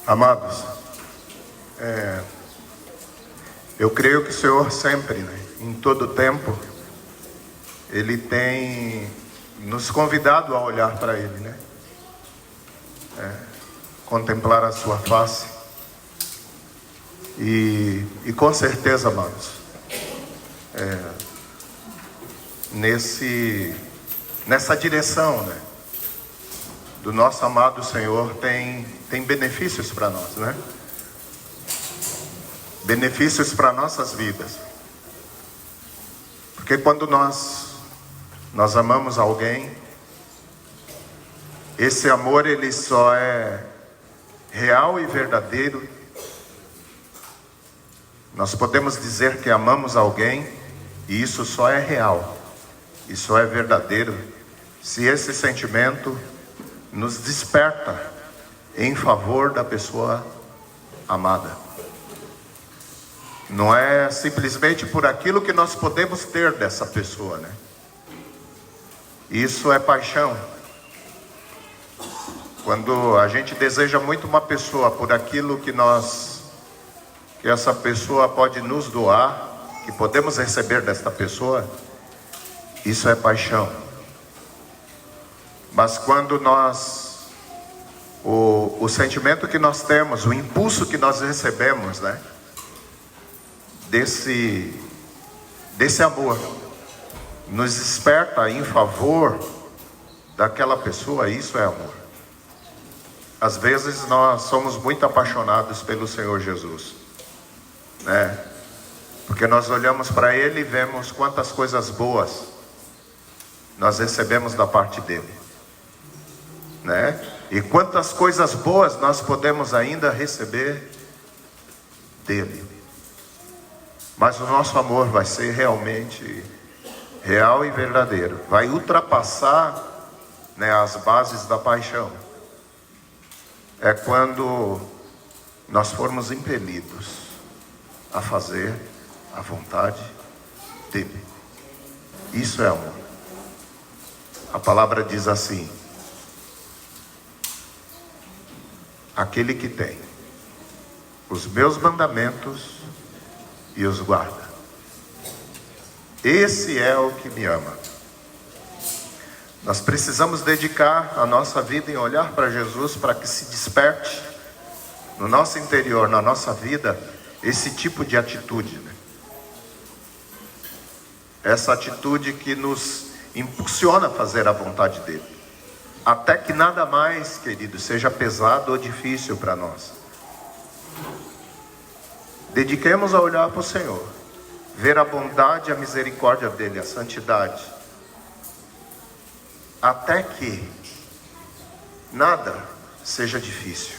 Amados, eu creio que o Senhor sempre, em todo tempo, Ele tem nos convidado a olhar para Ele, contemplar a sua face. E com certeza, amados, nessa direção, do nosso amado Senhor tem benefícios para nós, benefícios para nossas vidas. Porque quando nós amamos alguém, esse amor ele só é real e verdadeiro. Nós podemos dizer que amamos alguém e isso só é real, isso só é verdadeiro se esse sentimento nos desperta em favor da pessoa amada. Não é simplesmente por aquilo que nós podemos ter dessa pessoa, Isso é paixão. Quando a gente deseja muito uma pessoa por aquilo que essa pessoa pode nos doar, que podemos receber desta pessoa, isso é paixão. Mas quando o sentimento que nós temos, o impulso que nós recebemos, desse amor, nos desperta em favor daquela pessoa, isso é amor. Às vezes nós somos muito apaixonados pelo Senhor Jesus, porque nós olhamos para Ele e vemos quantas coisas boas nós recebemos da parte dEle, e quantas coisas boas nós podemos ainda receber dEle. Mas o nosso amor vai ser realmente real e verdadeiro, vai ultrapassar as bases da paixão. É quando nós formos impelidos a fazer a vontade dEle. Isso é amor. A palavra diz assim: aquele que tem os meus mandamentos e os guarda, esse é o que me ama. Nós precisamos dedicar a nossa vida em olhar para Jesus, para que se desperte no nosso interior, na nossa vida, esse tipo de atitude, essa atitude que nos impulsiona a fazer a vontade dEle, até que nada mais, querido, seja pesado ou difícil para nós. Dediquemos a olhar para o Senhor, ver a bondade e a misericórdia dEle, a santidade, até que nada seja difícil,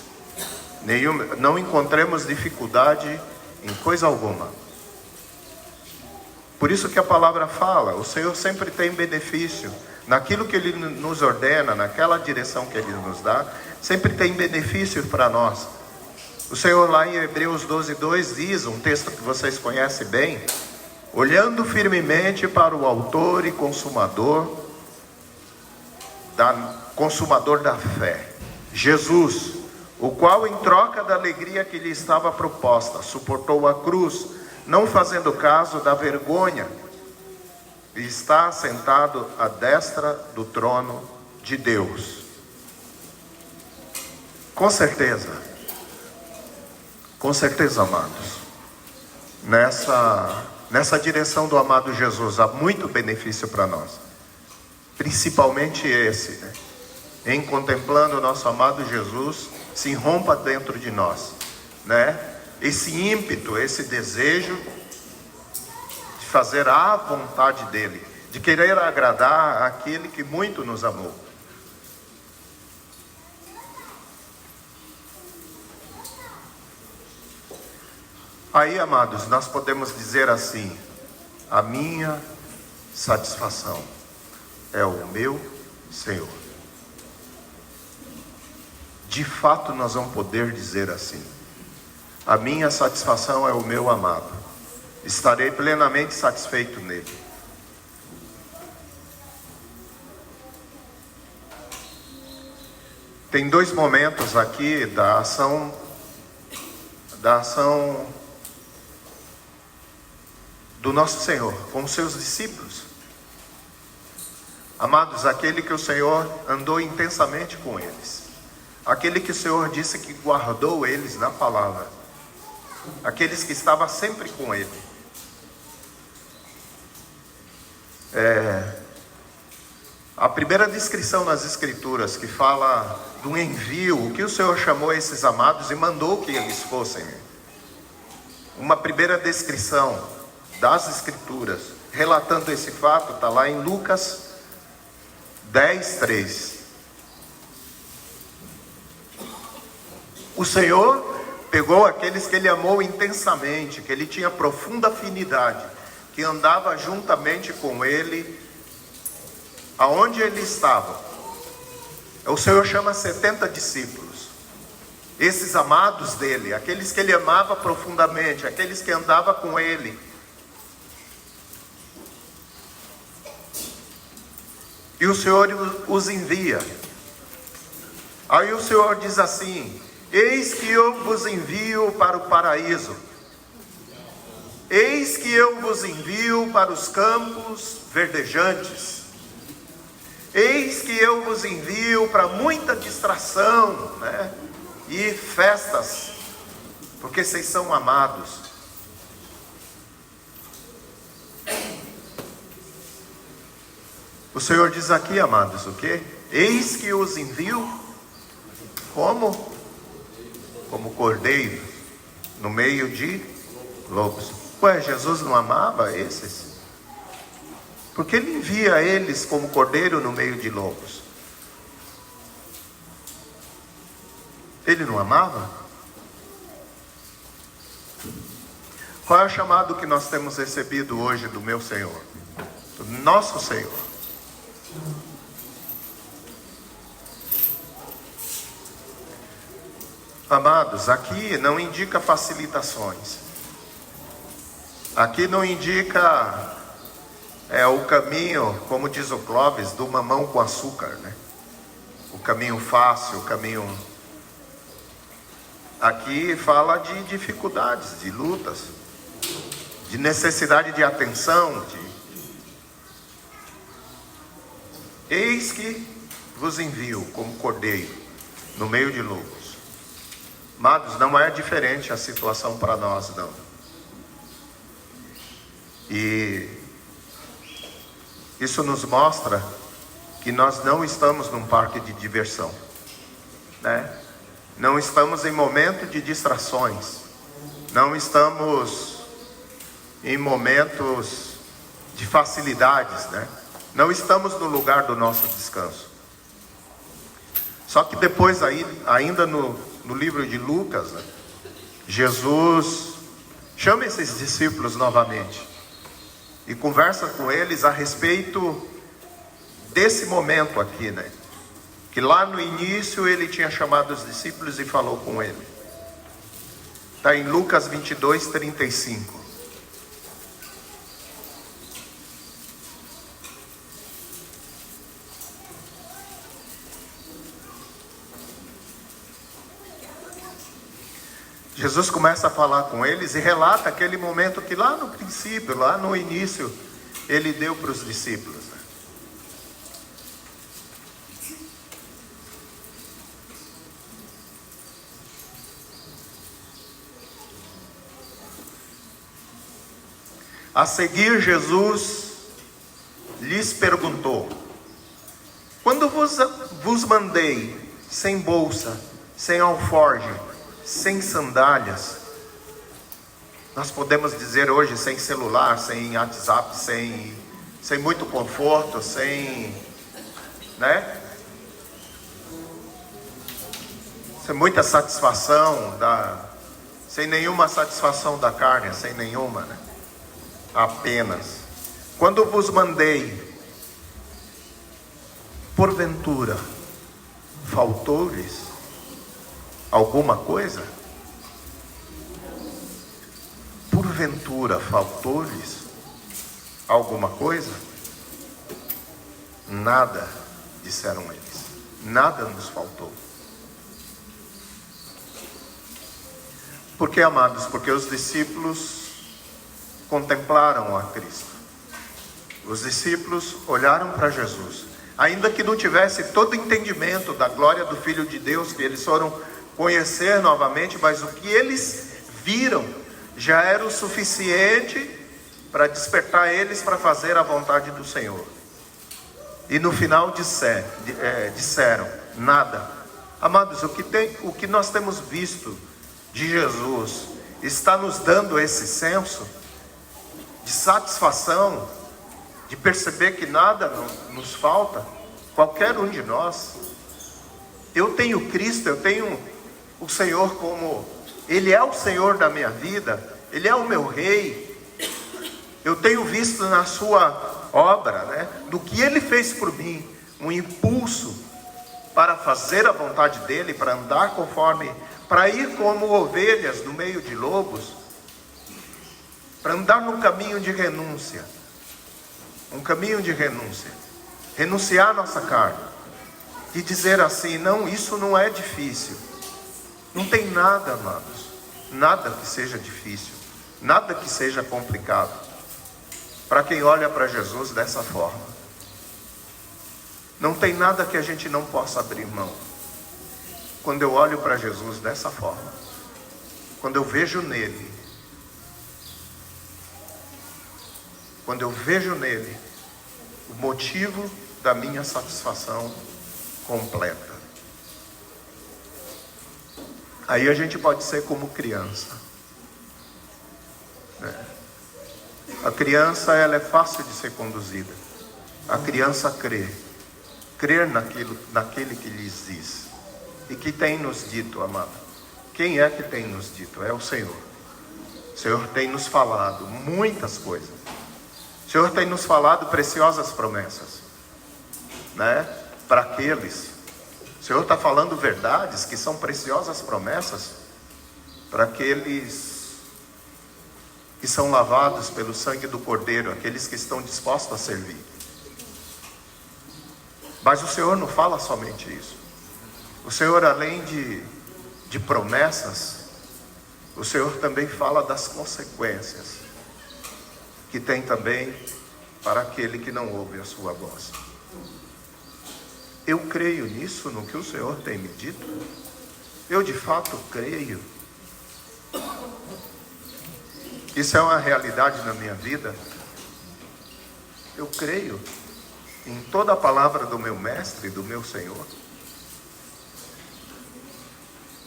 não encontremos dificuldade em coisa alguma. Por isso que a palavra fala, o Senhor sempre tem benefício, naquilo que Ele nos ordena, naquela direção que Ele nos dá, sempre tem benefício para nós. O Senhor lá em Hebreus 12:2 diz, um texto que vocês conhecem bem: olhando firmemente para o autor e consumador da fé, Jesus, o qual em troca da alegria que lhe estava proposta, suportou a cruz, não fazendo caso da vergonha, e está sentado à destra do trono de Deus. Com certeza, amados, nessa direção do amado Jesus há muito benefício para nós, principalmente esse, em contemplando o nosso amado Jesus, se irrompa dentro de nós, esse ímpeto, esse desejo de fazer a vontade dEle, de querer agradar aquele que muito nos amou. Aí, amados, nós podemos dizer assim: a minha satisfação é o meu Senhor. De fato nós vamos poder dizer assim: a minha satisfação é o meu amado, estarei plenamente satisfeito nele. Tem dois momentos aqui da ação da ação do nosso Senhor com os seus discípulos. Amados, aquele que o Senhor andou intensamente com eles, aquele que o Senhor disse que guardou eles na palavra, aqueles que estavam sempre com ele. A primeira descrição nas Escrituras que fala do envio, o que o Senhor chamou esses amados e mandou que eles fossem. Uma primeira descrição das Escrituras relatando esse fato está lá em Lucas 10:3. O Senhor pegou aqueles que Ele amou intensamente, que Ele tinha profunda afinidade, que andava juntamente com Ele, aonde Ele estava. O Senhor chama 70 discípulos, esses amados dEle, aqueles que Ele amava profundamente, aqueles que andavam com Ele. E o Senhor os envia. Aí o Senhor diz assim: eis que eu vos envio para o paraíso. Eis que eu vos envio para os campos verdejantes. Eis que eu vos envio para muita distração, e festas, porque vocês são amados. O Senhor diz aqui, amados, o quê? Eis que os envio como? Como cordeiro no meio de lobos. Ué, Jesus não amava esses? Porque Ele envia eles como cordeiro no meio de lobos. Ele não amava? Qual é o chamado que nós temos recebido hoje do meu Senhor? Do nosso Senhor. Amados, aqui não indica facilitações. Aqui não indica o caminho, como diz o Clóvis, do mamão com açúcar, O caminho fácil, o caminho... Aqui fala de dificuldades, de lutas, de necessidade de atenção, Eis que vos envio como cordeiro no meio de lobos. Amados, não é diferente a situação para nós, não. E isso nos mostra que nós não estamos num parque de diversão, Não estamos em momento de distrações. Não estamos em momentos de facilidades, Não estamos no lugar do nosso descanso. Só que depois, ainda no livro de Lucas, Jesus chama esses discípulos novamente e conversa com eles a respeito desse momento aqui, que lá no início Ele tinha chamado os discípulos e falou com ele. Está em Lucas 22:35. Jesus começa a falar com eles e relata aquele momento que lá no princípio, lá no início, Ele deu para os discípulos. A seguir, Jesus lhes perguntou: quando vos mandei sem bolsa, sem alforje, sem sandálias, nós podemos dizer hoje sem celular, sem WhatsApp, sem muito conforto, sem muita satisfação, sem nenhuma satisfação da carne, sem nenhuma, apenas. Quando vos mandei, porventura, faltou-lhes alguma coisa? Porventura faltou-lhes alguma coisa? Nada, disseram eles, nada nos faltou. Por que, amados? Porque os discípulos contemplaram a Cristo. Os discípulos olharam para Jesus. Ainda que não tivesse todo entendimento da glória do Filho de Deus, que eles foram conhecer novamente, mas o que eles viram já era o suficiente para despertar eles para fazer a vontade do Senhor. E no final disseram, nada. Amados, o que nós temos visto de Jesus está nos dando esse senso de satisfação, de perceber que nada nos falta. Qualquer um de nós. Eu tenho Cristo, eu tenho o Senhor como Ele é o Senhor da minha vida, Ele é o meu Rei. Eu tenho visto na sua obra, do que Ele fez por mim, um impulso para fazer a vontade dEle, para andar conforme, para ir como ovelhas no meio de lobos, para andar num caminho de renúncia, renunciar à nossa carne, e dizer assim, não, isso não é difícil, não tem nada, amados, nada que seja difícil, nada que seja complicado, para quem olha para Jesus dessa forma. Não tem nada que a gente não possa abrir mão. Quando eu olho para Jesus dessa forma, quando eu vejo nele o motivo da minha satisfação completa, aí a gente pode ser como criança, A criança, ela é fácil de ser conduzida. A criança crer naquele que lhes diz. E que tem nos dito, amado. Quem é que tem nos dito? É o Senhor. O Senhor tem nos falado muitas coisas. O Senhor tem nos falado preciosas promessas, para aqueles. O Senhor está falando verdades que são preciosas promessas para aqueles que são lavados pelo sangue do Cordeiro, aqueles que estão dispostos a servir. Mas o Senhor não fala somente isso. O Senhor, além de promessas, o Senhor também fala das consequências que tem também para aquele que não ouve a sua voz. Eu creio nisso, no que o Senhor tem me dito. Eu de fato creio. Isso é uma realidade na minha vida. Eu creio em toda a palavra do meu mestre, do meu Senhor.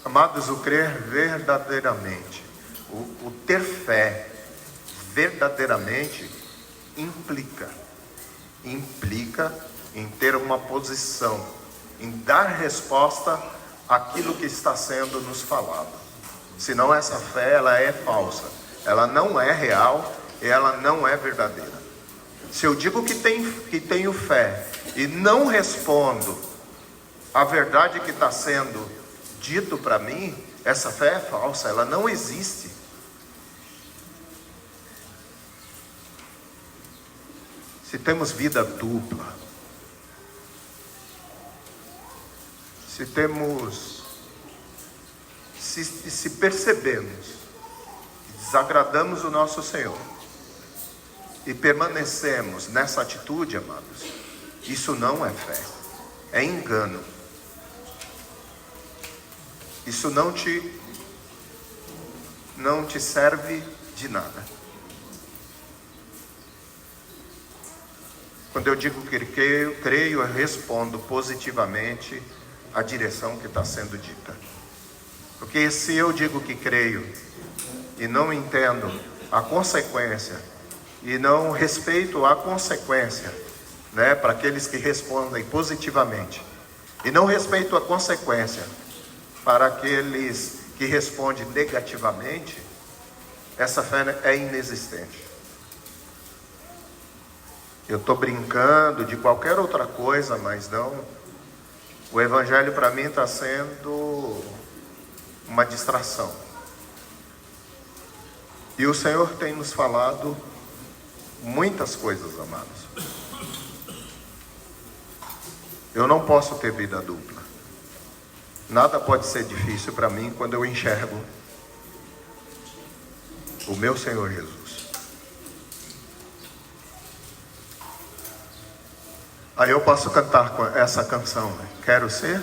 Amados, o crer verdadeiramente, o ter fé verdadeiramente implica em ter uma posição, em dar resposta àquilo que está sendo nos falado. Senão essa fé, ela é falsa, ela não é real e ela não é verdadeira. Se eu digo que tenho fé e não respondo a verdade que está sendo dito para mim, essa fé é falsa, ela não existe. Se temos vida dupla, se percebemos que desagradamos o nosso Senhor e permanecemos nessa atitude, amados, isso não é fé, é engano. Isso não te serve de nada. Quando eu digo que creio, eu respondo positivamente a direção que está sendo dita. Porque se eu digo que creio e não entendo a consequência e não respeito a consequência, para aqueles que respondem positivamente, e não respeito a consequência para aqueles que respondem negativamente, essa fé é inexistente. Eu estou brincando de qualquer outra coisa, mas não. O Evangelho para mim está sendo uma distração. E o Senhor tem nos falado muitas coisas, amados. Eu não posso ter vida dupla. Nada pode ser difícil para mim quando eu enxergo o meu Senhor Jesus. Aí eu posso cantar com essa canção, né? Quero ser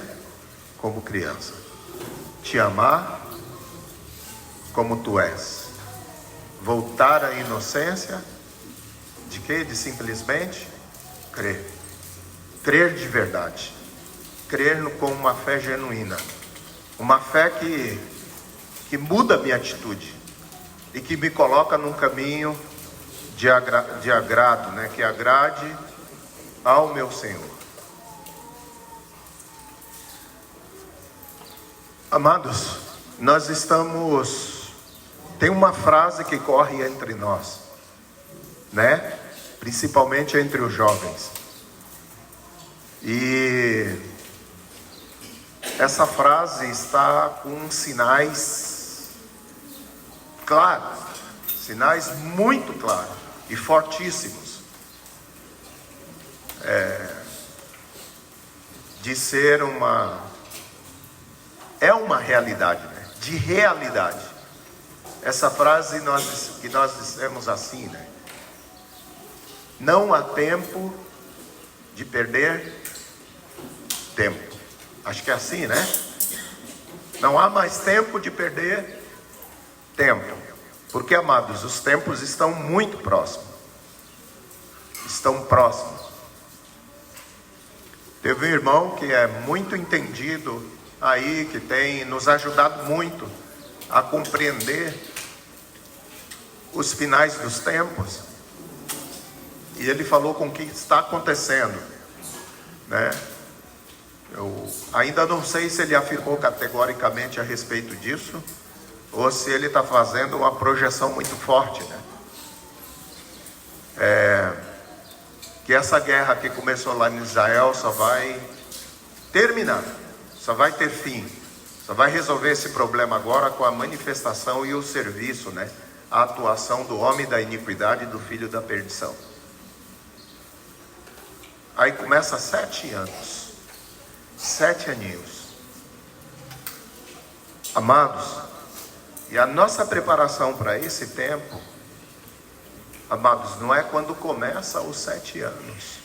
como criança, te amar como tu és, voltar à inocência de quê? De simplesmente crer. Crer de verdade. Crer com uma fé genuína. Uma fé que muda a minha atitude e que me coloca num caminho de agrado, né? Que agrade ao meu Senhor. Amados, nós estamos... Tem uma frase que corre entre nós, né? Principalmente entre os jovens. E essa frase está com sinais claros, sinais muito claros e fortíssimos. De ser uma realidade, né? De realidade. Essa frase que nós dissemos assim, né? Não há tempo de perder tempo. Acho que é assim, né? Não há mais tempo de perder tempo. Porque, amados, os tempos estão muito próximos. Estão próximos. Teve um irmão que é muito entendido aí, que tem nos ajudado muito a compreender os finais dos tempos. E ele falou com o que está acontecendo, né? Eu ainda não sei se ele afirmou categoricamente a respeito disso, ou se ele está fazendo uma projeção muito forte, né? Que essa guerra que começou lá em Israel só vai terminar, só vai ter fim, só vai resolver esse problema agora com a manifestação e o serviço, né? A atuação do homem da iniquidade e do filho da perdição. Aí começa 7 anos, 7 aninhos. Amados, e a nossa preparação para esse tempo, amados, não é quando começa os 7 anos.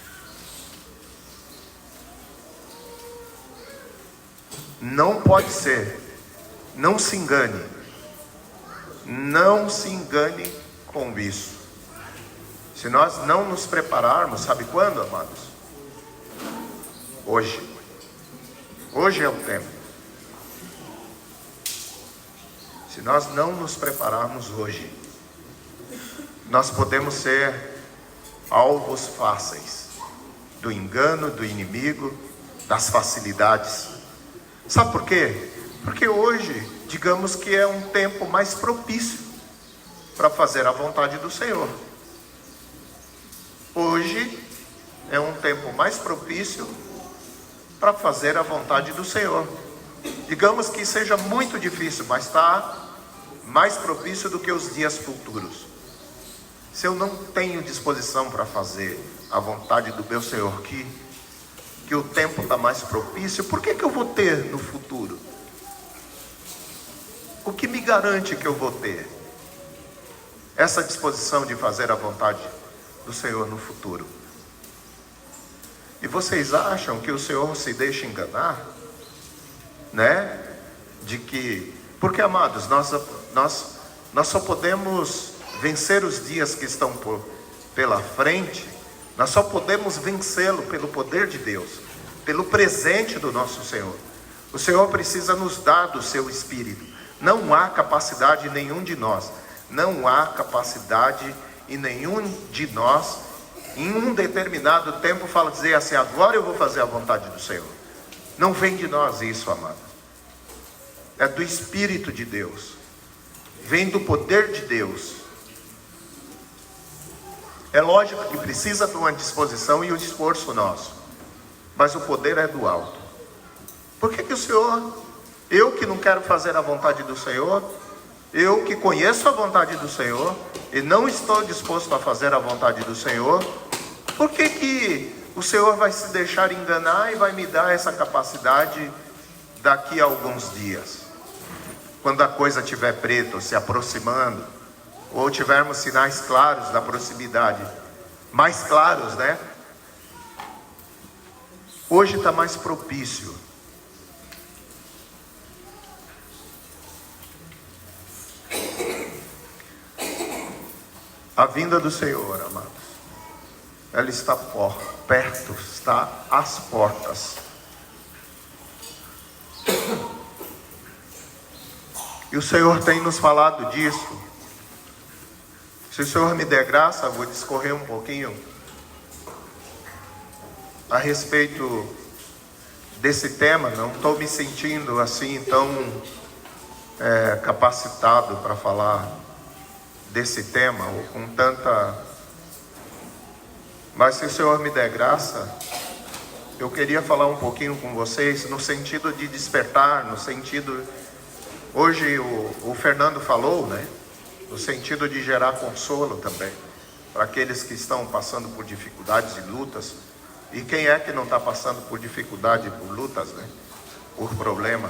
Não pode ser. Não se engane. Não se engane com isso. Se nós não nos prepararmos, sabe quando, amados? Hoje. Hoje é o tempo. Se nós não nos prepararmos hoje, nós podemos ser alvos fáceis do engano, do inimigo, das facilidades. Sabe por quê? Porque hoje, digamos que é um tempo mais propício para fazer a vontade do Senhor. Hoje é um tempo mais propício para fazer a vontade do Senhor. Digamos que seja muito difícil, mas está mais propício do que os dias futuros. Se eu não tenho disposição para fazer a vontade do meu Senhor, que o tempo está mais propício, por que eu vou ter no futuro? O que me garante que eu vou ter essa disposição de fazer a vontade do Senhor no futuro? E vocês acham que o Senhor se deixa enganar? Né? Porque, amados, nós só podemos vencer os dias que estão pela frente, nós só podemos vencê-lo pelo poder de Deus, pelo presente do nosso Senhor. O Senhor precisa nos dar do seu Espírito. Não há capacidade em nenhum de nós, não há capacidade em nenhum de nós, em um determinado tempo, dizer assim, agora eu vou fazer a vontade do Senhor. Não vem de nós isso, amado. É do Espírito de Deus. Vem do poder de Deus. É lógico que precisa de uma disposição e um esforço nosso. Mas o poder é do alto. Por que o Senhor, eu que não quero fazer a vontade do Senhor, eu que conheço a vontade do Senhor e não estou disposto a fazer a vontade do Senhor, por que o Senhor vai se deixar enganar e vai me dar essa capacidade daqui a alguns dias? Quando a coisa estiver preta, se aproximando, ou tivermos sinais claros da proximidade, mais claros, né? Hoje está mais propício. A vinda do Senhor, amados, ela está perto, está às portas. E o Senhor tem nos falado disso. Se o Senhor me der graça, eu vou discorrer um pouquinho a respeito desse tema. Não estou me sentindo assim tão capacitado para falar desse tema, ou com tanta... Mas se o Senhor me der graça, eu queria falar um pouquinho com vocês no sentido de despertar, no sentido... Hoje o Fernando falou, né? No sentido de gerar consolo também, para aqueles que estão passando por dificuldades e lutas. E quem é que não está passando por dificuldade e por lutas, né? Por problema.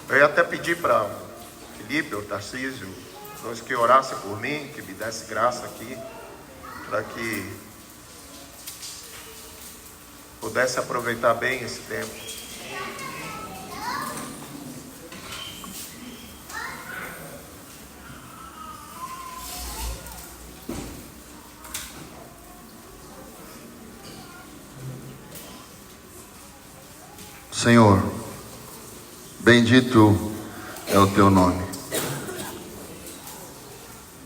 Eu ia até pedir para Felipe ou Tarcísio, que orasse por mim, que me desse graça aqui, para que pudesse aproveitar bem esse tempo. Senhor, bendito é o Teu nome.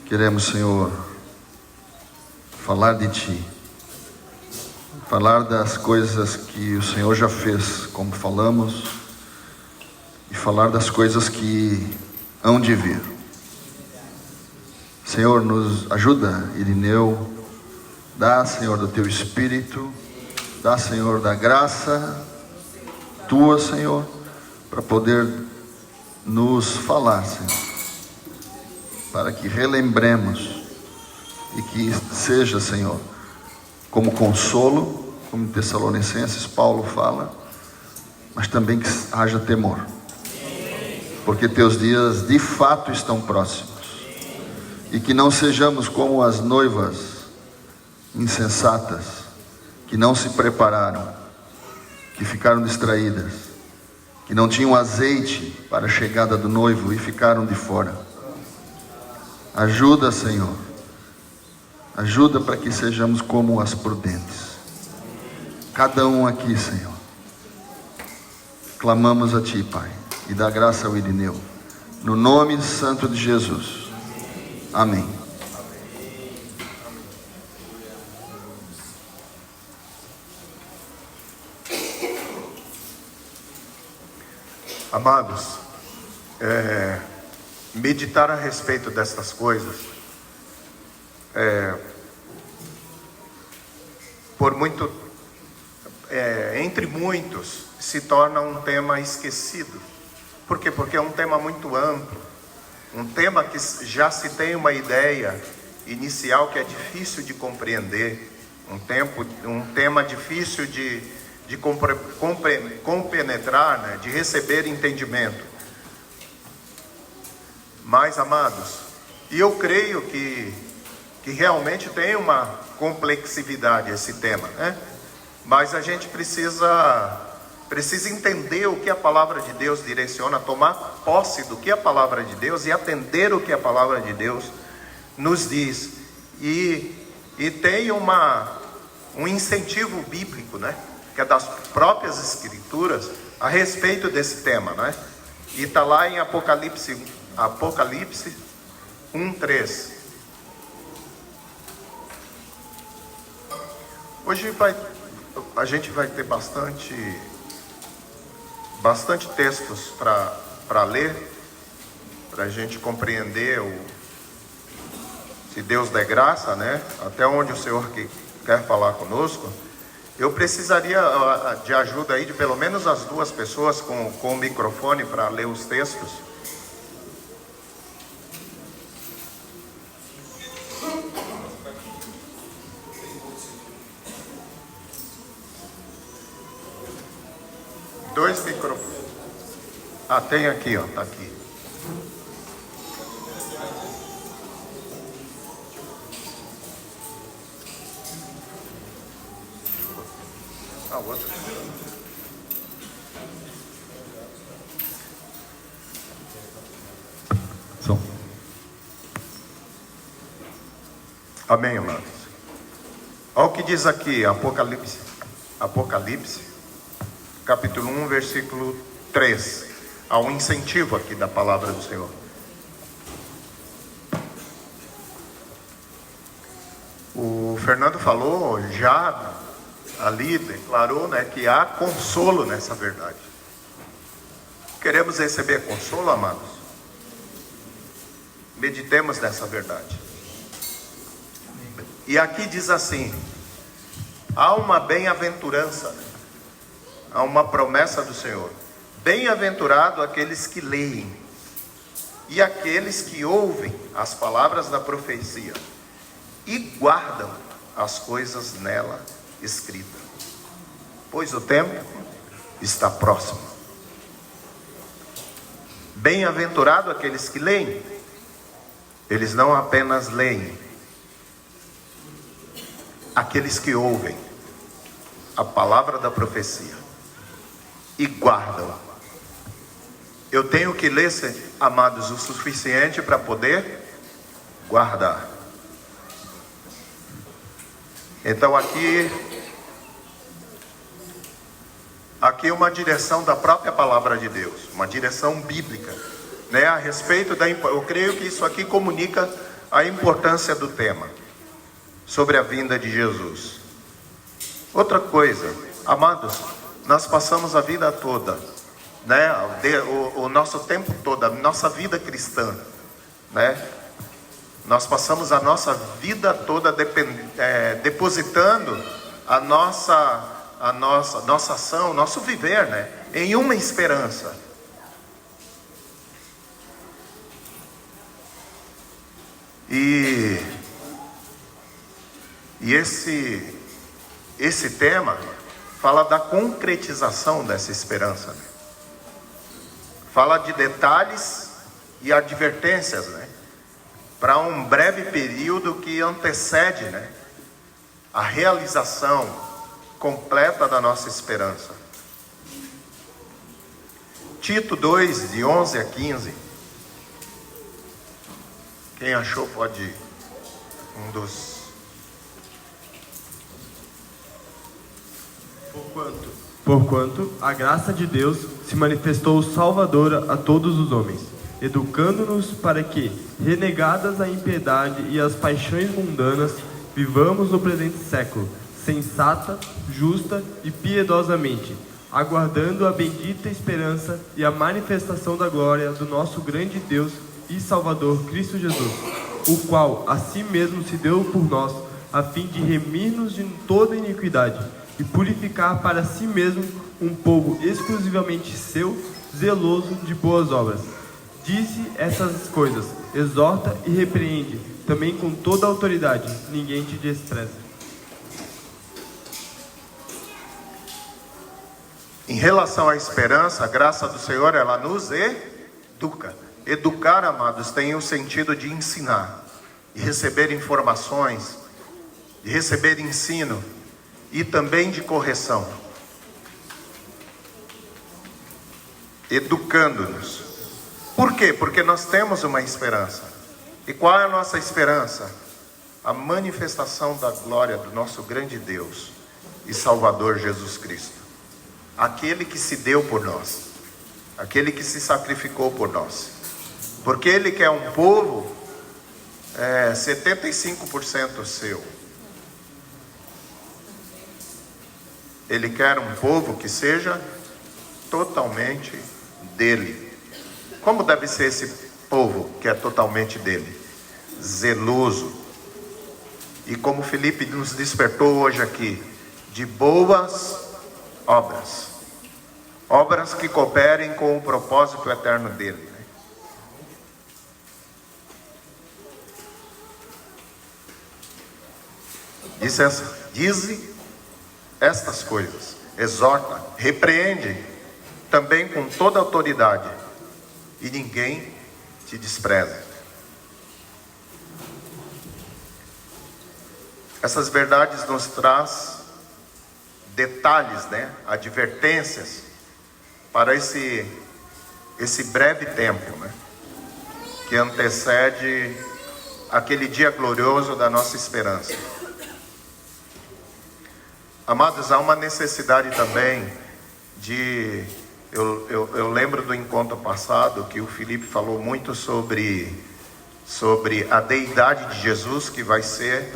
Queremos, Senhor, falar de Ti, falar das coisas que o Senhor já fez, como falamos, e falar das coisas que hão de vir. Senhor, nos ajuda, Irineu, dá, Senhor, do Teu Espírito, dá, Senhor, da graça Tua, Senhor, para poder nos falar, Senhor, para que relembremos e que seja, Senhor, como consolo, como em Tessalonicenses Paulo fala, mas também que haja temor, porque Teus dias de fato estão próximos, e que não sejamos como as noivas insensatas, que não se prepararam, que ficaram distraídas, que não tinham azeite para a chegada do noivo e ficaram de fora. Ajuda, Senhor, ajuda para que sejamos como as prudentes. Cada um aqui, Senhor, clamamos a Ti, Pai, e dá graça ao Irineu, no nome santo de Jesus. Amém. Amados, meditar a respeito dessas coisas, entre muitos, se torna um tema esquecido. Por quê? Porque é um tema muito amplo, um tema que já se tem uma ideia inicial que é difícil de compreender, um tema difícil de compenetrar, né? De receber entendimento. Mas, amados, e eu creio que realmente tem uma complexividade esse tema, né? Mas a gente precisa entender o que a palavra de Deus direciona, tomar posse do que a palavra de Deus e atender o que a palavra de Deus nos diz. E tem um incentivo bíblico, né? Que é das próprias Escrituras, a respeito desse tema, né? E está lá em Apocalipse 1:3. Hoje a gente vai ter bastante textos para ler, para a gente compreender, se Deus der graça, né? Até onde o Senhor quer falar conosco. Eu precisaria de ajuda aí de pelo menos as duas pessoas com o microfone para ler os textos. Dois microfones. Ah, tem aqui, ó, tá aqui. A outra. Som. Amém, amados. Olha o que diz aqui, Apocalipse, capítulo 1, versículo 3. Há um incentivo aqui da palavra do Senhor. O Fernando falou, já ali declarou, né, que há consolo nessa verdade. Queremos receber consolo, amados? Meditemos nessa verdade. E aqui diz assim: há uma bem-aventurança, há uma promessa do Senhor. Bem-aventurado aqueles que leem e aqueles que ouvem as palavras da profecia e guardam as coisas nela escritas, pois o tempo está próximo. Bem-aventurado aqueles que leem. Eles não apenas leem, aqueles que ouvem a palavra da profecia e guardam. Eu tenho que ler, amados, o suficiente para poder guardar. Então aqui uma direção da própria palavra de Deus, uma direção bíblica, né, a respeito eu creio que isso aqui comunica a importância do tema sobre a vinda de Jesus. Outra coisa, amados, nós passamos a vida toda, né, o nosso tempo todo, a nossa vida cristã, né, nós passamos a nossa vida toda depositando a nossa ação, nosso viver, né, em uma esperança. E esse tema fala da concretização dessa esperança, né? Fala de detalhes e advertências, né, para um breve período que antecede, né, a realização completa da nossa esperança. Tito 2, de 11 a 15. Quem achou pode ir. Porquanto a graça de Deus se manifestou salvadora a todos os homens, educando-nos para que, renegadas a impiedade e as paixões mundanas, vivamos no presente século, sensata, justa e piedosamente, aguardando a bendita esperança e a manifestação da glória do nosso grande Deus e Salvador Cristo Jesus, o qual a si mesmo se deu por nós, a fim de remir-nos de toda iniquidade e purificar para si mesmo um povo exclusivamente seu, zeloso de boas obras. Dize essas coisas, exorta e repreende, também com toda a autoridade, ninguém te despreza. Em relação à esperança, a graça do Senhor, ela nos educa. Educar, amados, tem o sentido de ensinar, de receber informações, de receber ensino e também de correção. Educando-nos. Por quê? Porque nós temos uma esperança. E qual é a nossa esperança? A manifestação da glória do nosso grande Deus e Salvador Jesus Cristo. Aquele que se deu por nós, aquele que se sacrificou por nós. Porque Ele quer um povo 75% seu. Ele quer um povo que seja totalmente dele. Como deve ser esse povo que é totalmente dele? Zeloso. E como Felipe nos despertou hoje aqui, de boas obras. Obras que cooperem com o propósito eterno dele. Dize estas coisas, exorta, repreende, também com toda autoridade, e ninguém te despreza. Essas verdades nos traz detalhes, né? Advertências para esse breve tempo, né? Que antecede aquele dia glorioso da nossa esperança. Amados, há uma necessidade também de... Eu lembro do encontro passado que o Felipe falou muito sobre a deidade de Jesus, que vai ser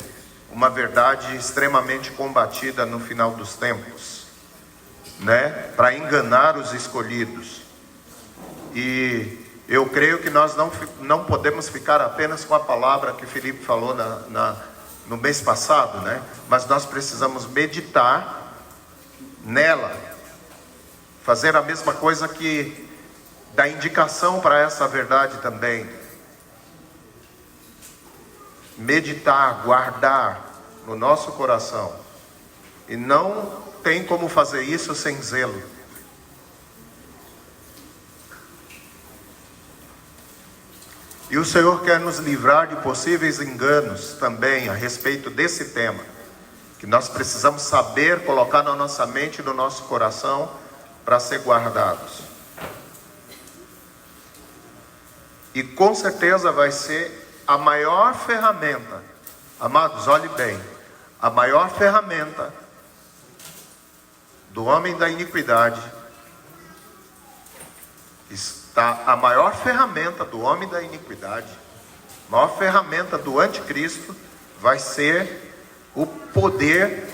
uma verdade extremamente combatida no final dos tempos, né? Para enganar os escolhidos. E eu creio que nós não podemos ficar apenas com a palavra que o Felipe falou no mês passado, né? Mas nós precisamos meditar nela, fazer a mesma coisa que dá indicação para essa verdade também. Meditar, guardar no nosso coração. E não tem como fazer isso sem zelo. E o Senhor quer nos livrar de possíveis enganos também a respeito desse tema, que nós precisamos saber colocar na nossa mente e no nosso coração para ser guardados. E com certeza vai ser a maior ferramenta, amados, olhe bem, a maior ferramenta do homem da iniquidade está, a maior ferramenta do homem da iniquidade, a maior ferramenta do anticristo vai ser o poder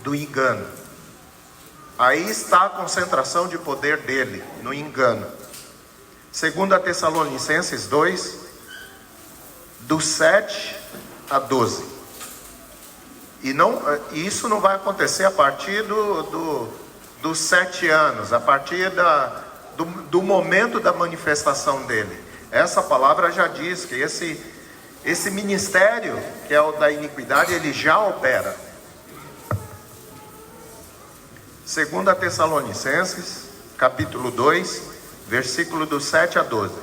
do engano. Aí está a concentração de poder dele, no engano. 2 Tessalonicenses 2, do 7 a 12. E isso não vai acontecer a partir dos 7 anos, a partir do momento da manifestação dele. Essa palavra já diz que esse ministério, que é o da iniquidade, ele já opera. 2 Tessalonicenses, capítulo 2, versículo do 7 a 12.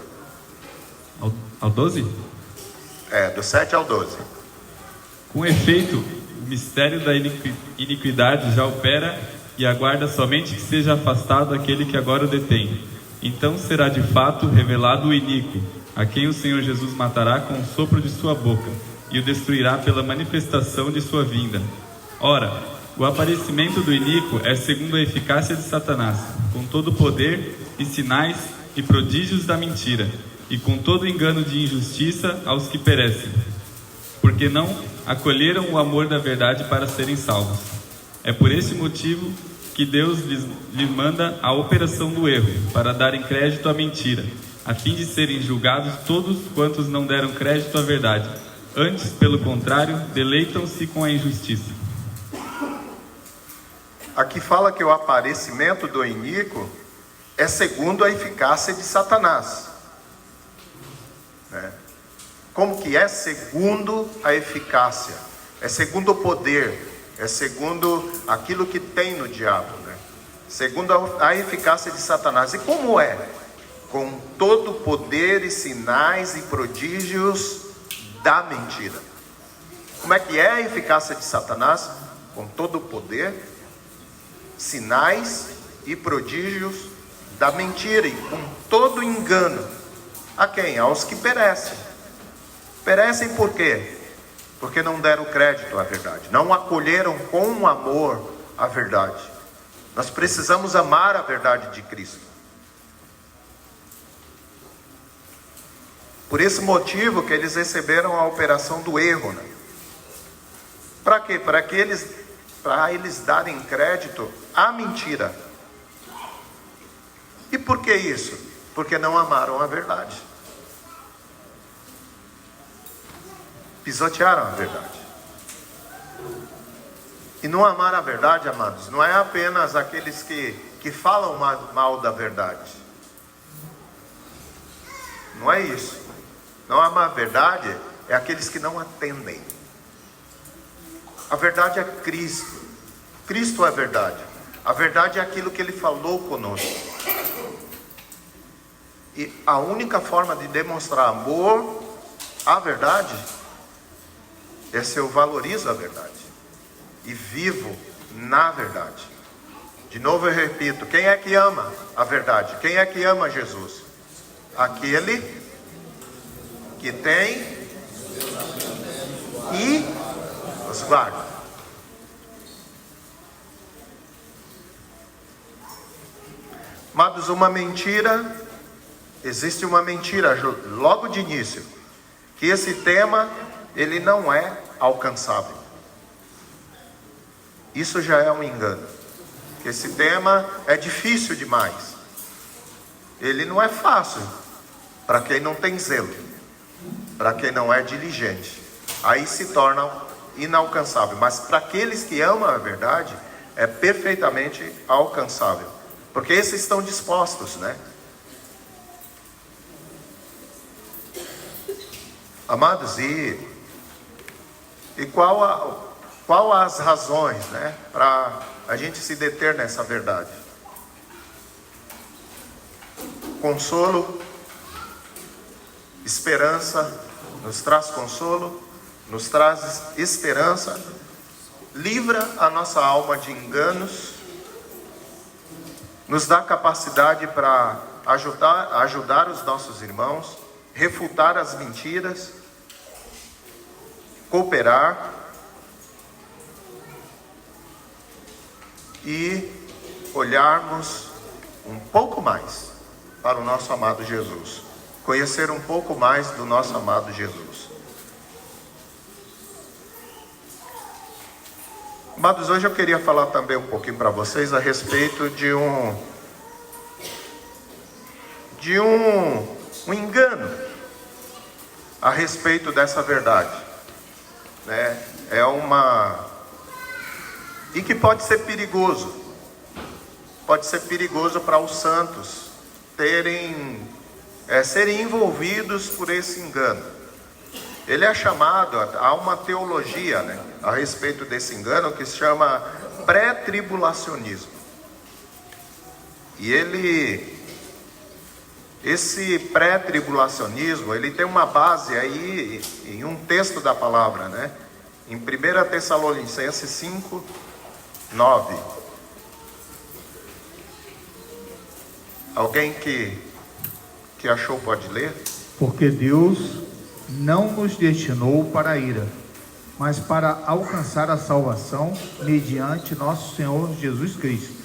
Ao 12? Do 7 ao 12. Com efeito, o mistério da iniquidade já opera e aguarda somente que seja afastado aquele que agora o detém. Então será de fato revelado o iníquo, a quem o Senhor Jesus matará com o sopro de sua boca, e o destruirá pela manifestação de sua vinda. Ora, o aparecimento do iníquo é segundo a eficácia de Satanás, com todo o poder e sinais e prodígios da mentira, e com todo engano de injustiça aos que perecem, porque não acolheram o amor da verdade para serem salvos. É por esse motivo que Deus lhes manda a operação do erro, para darem crédito à mentira, a fim de serem julgados todos quantos não deram crédito à verdade. Antes, pelo contrário, deleitam-se com a injustiça. Aqui fala que o aparecimento do iníquo é segundo a eficácia de Satanás. Como que é segundo a eficácia? É segundo o poder, é segundo aquilo que tem no diabo, né? Segundo a eficácia de Satanás. E como é? Com todo o poder e sinais e prodígios da mentira. Como é que é a eficácia de Satanás? Com todo o poder, sinais e prodígios da mentira, e com todo o engano. A quem? Aos que perecem. Perecem por quê? Porque não deram crédito à verdade, não acolheram com amor a verdade. Nós precisamos amar a verdade de Cristo. Por esse motivo que eles receberam a operação do erro, né? Para quê? Para eles darem crédito à mentira. E por que isso? Porque não amaram a verdade. Pisotearam a verdade. E não amar a verdade, amados, não é apenas aqueles que falam mal da verdade. Não é isso. Não amar a verdade é aqueles que não atendem. A verdade é Cristo. Cristo é a verdade. A verdade é aquilo que Ele falou conosco. E a única forma de demonstrar amor à verdade é se eu valorizo a verdade e vivo na verdade. De novo eu repito, quem é que ama a verdade? Quem é que ama Jesus? Aquele que tem e os guarda. Amados, existe uma mentira logo de início, que esse tema, ele não é alcançável. Isso já é um engano. Esse tema é difícil demais. Ele não é fácil para quem não tem zelo, para quem não é diligente. Aí se torna inalcançável. Mas para aqueles que amam a verdade, é perfeitamente alcançável. Porque esses estão dispostos, né? Amados, e qual as razões, né, para a gente se deter nessa verdade? Consolo, esperança, nos traz consolo, nos traz esperança, livra a nossa alma de enganos, nos dá capacidade para ajudar os nossos irmãos, refutar as mentiras, cooperar e olharmos um pouco mais para o nosso amado Jesus, conhecer um pouco mais do nosso amado Jesus. Amados, hoje eu queria falar também um pouquinho para vocês a respeito de um engano a respeito dessa verdade, né? E que pode ser perigoso para os santos serem envolvidos por esse engano. Ele é chamado a uma teologia, né, a respeito desse engano, que se chama pré-tribulacionismo. E esse pré-tribulacionismo, ele tem uma base aí em um texto da palavra, né? Em 1 Tessalonicenses 5:9. Alguém que achou pode ler? Porque Deus não nos destinou para a ira, mas para alcançar a salvação mediante nosso Senhor Jesus Cristo.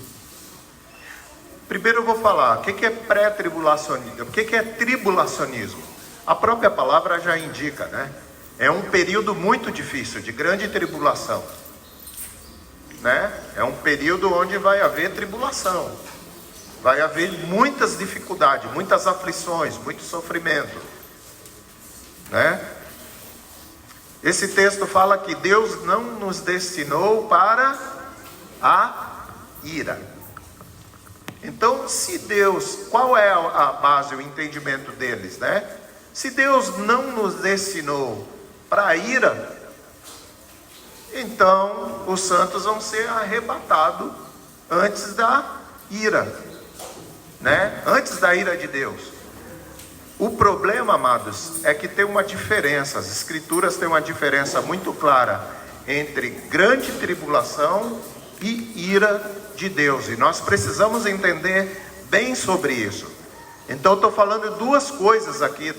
Primeiro eu vou falar, o que é pré-tribulacionismo? O que é tribulacionismo? A própria palavra já indica, né? É um período muito difícil, de grande tribulação, né? É um período onde vai haver tribulação, vai haver muitas dificuldades, muitas aflições, muito sofrimento, né? Esse texto fala que Deus não nos destinou para a ira. Então, se Deus, qual é a base, o entendimento deles, né? Se Deus não nos destinou para a ira, então os santos vão ser arrebatados antes da ira, né? Antes da ira de Deus. O problema, amados, é que tem uma diferença, as escrituras têm uma diferença muito clara entre grande tribulação e ira de Deus, e nós precisamos entender bem sobre isso. Então eu estou falando duas coisas aqui,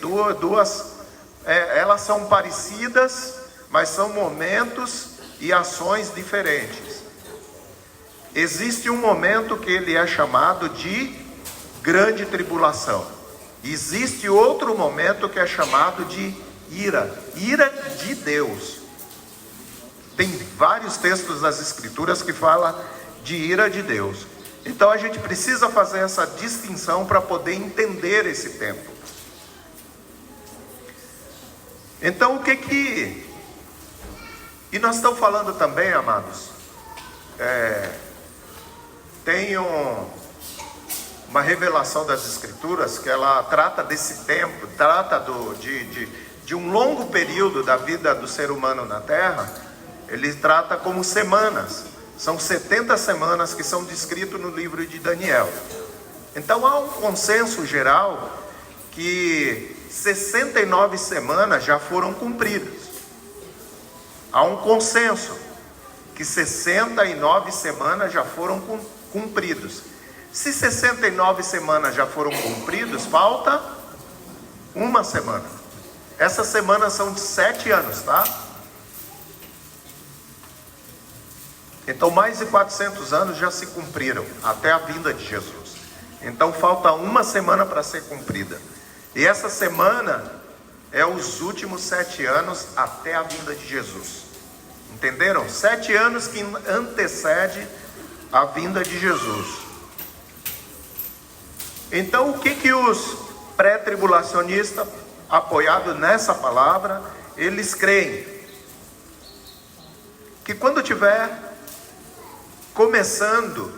elas são parecidas, mas são momentos e ações diferentes. Existe um momento que ele é chamado de grande tribulação, existe outro momento que é chamado de ira de Deus. Tem vários textos das escrituras que falam de ira de Deus. Então a gente precisa fazer essa distinção para poder entender esse tempo. Então e nós estamos falando também, amados, tem uma revelação das escrituras que ela trata desse tempo, trata de um longo período da vida do ser humano na terra. Ele trata como semanas. São 70 semanas que são descritas no livro de Daniel. Então há um consenso geral que 69 semanas já foram cumpridas. Há um consenso que 69 semanas já foram cumpridos. Se 69 semanas já foram cumpridos, falta uma semana. Essas semanas são de 7 anos, tá? Então mais de 400 anos já se cumpriram até a vinda de Jesus. Então falta uma semana para ser cumprida. E essa semana é os últimos 7 anos até a vinda de Jesus. Entenderam? 7 anos que antecede a vinda de Jesus. Então o que os pré-tribulacionistas, apoiados nessa palavra, eles creem? Que quando tiver começando,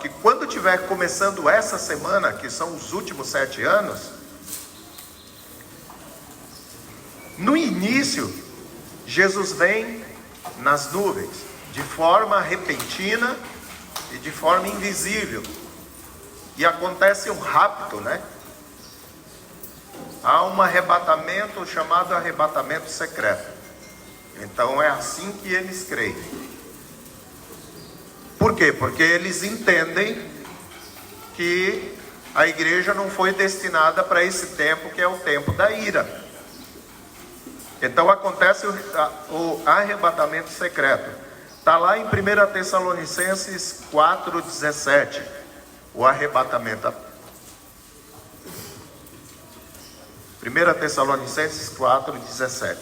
que quando tiver começando essa semana, que são os últimos 7 anos, no início, Jesus vem nas nuvens, de forma repentina e de forma invisível, e acontece um rapto, né? Há um arrebatamento chamado arrebatamento secreto. Então é assim que eles creem. Por quê? Porque eles entendem que a igreja não foi destinada para esse tempo, que é o tempo da ira. Então acontece o arrebatamento secreto. Está lá em 1 Tessalonicenses 4,17. O arrebatamento. 1 Tessalonicenses 4,17.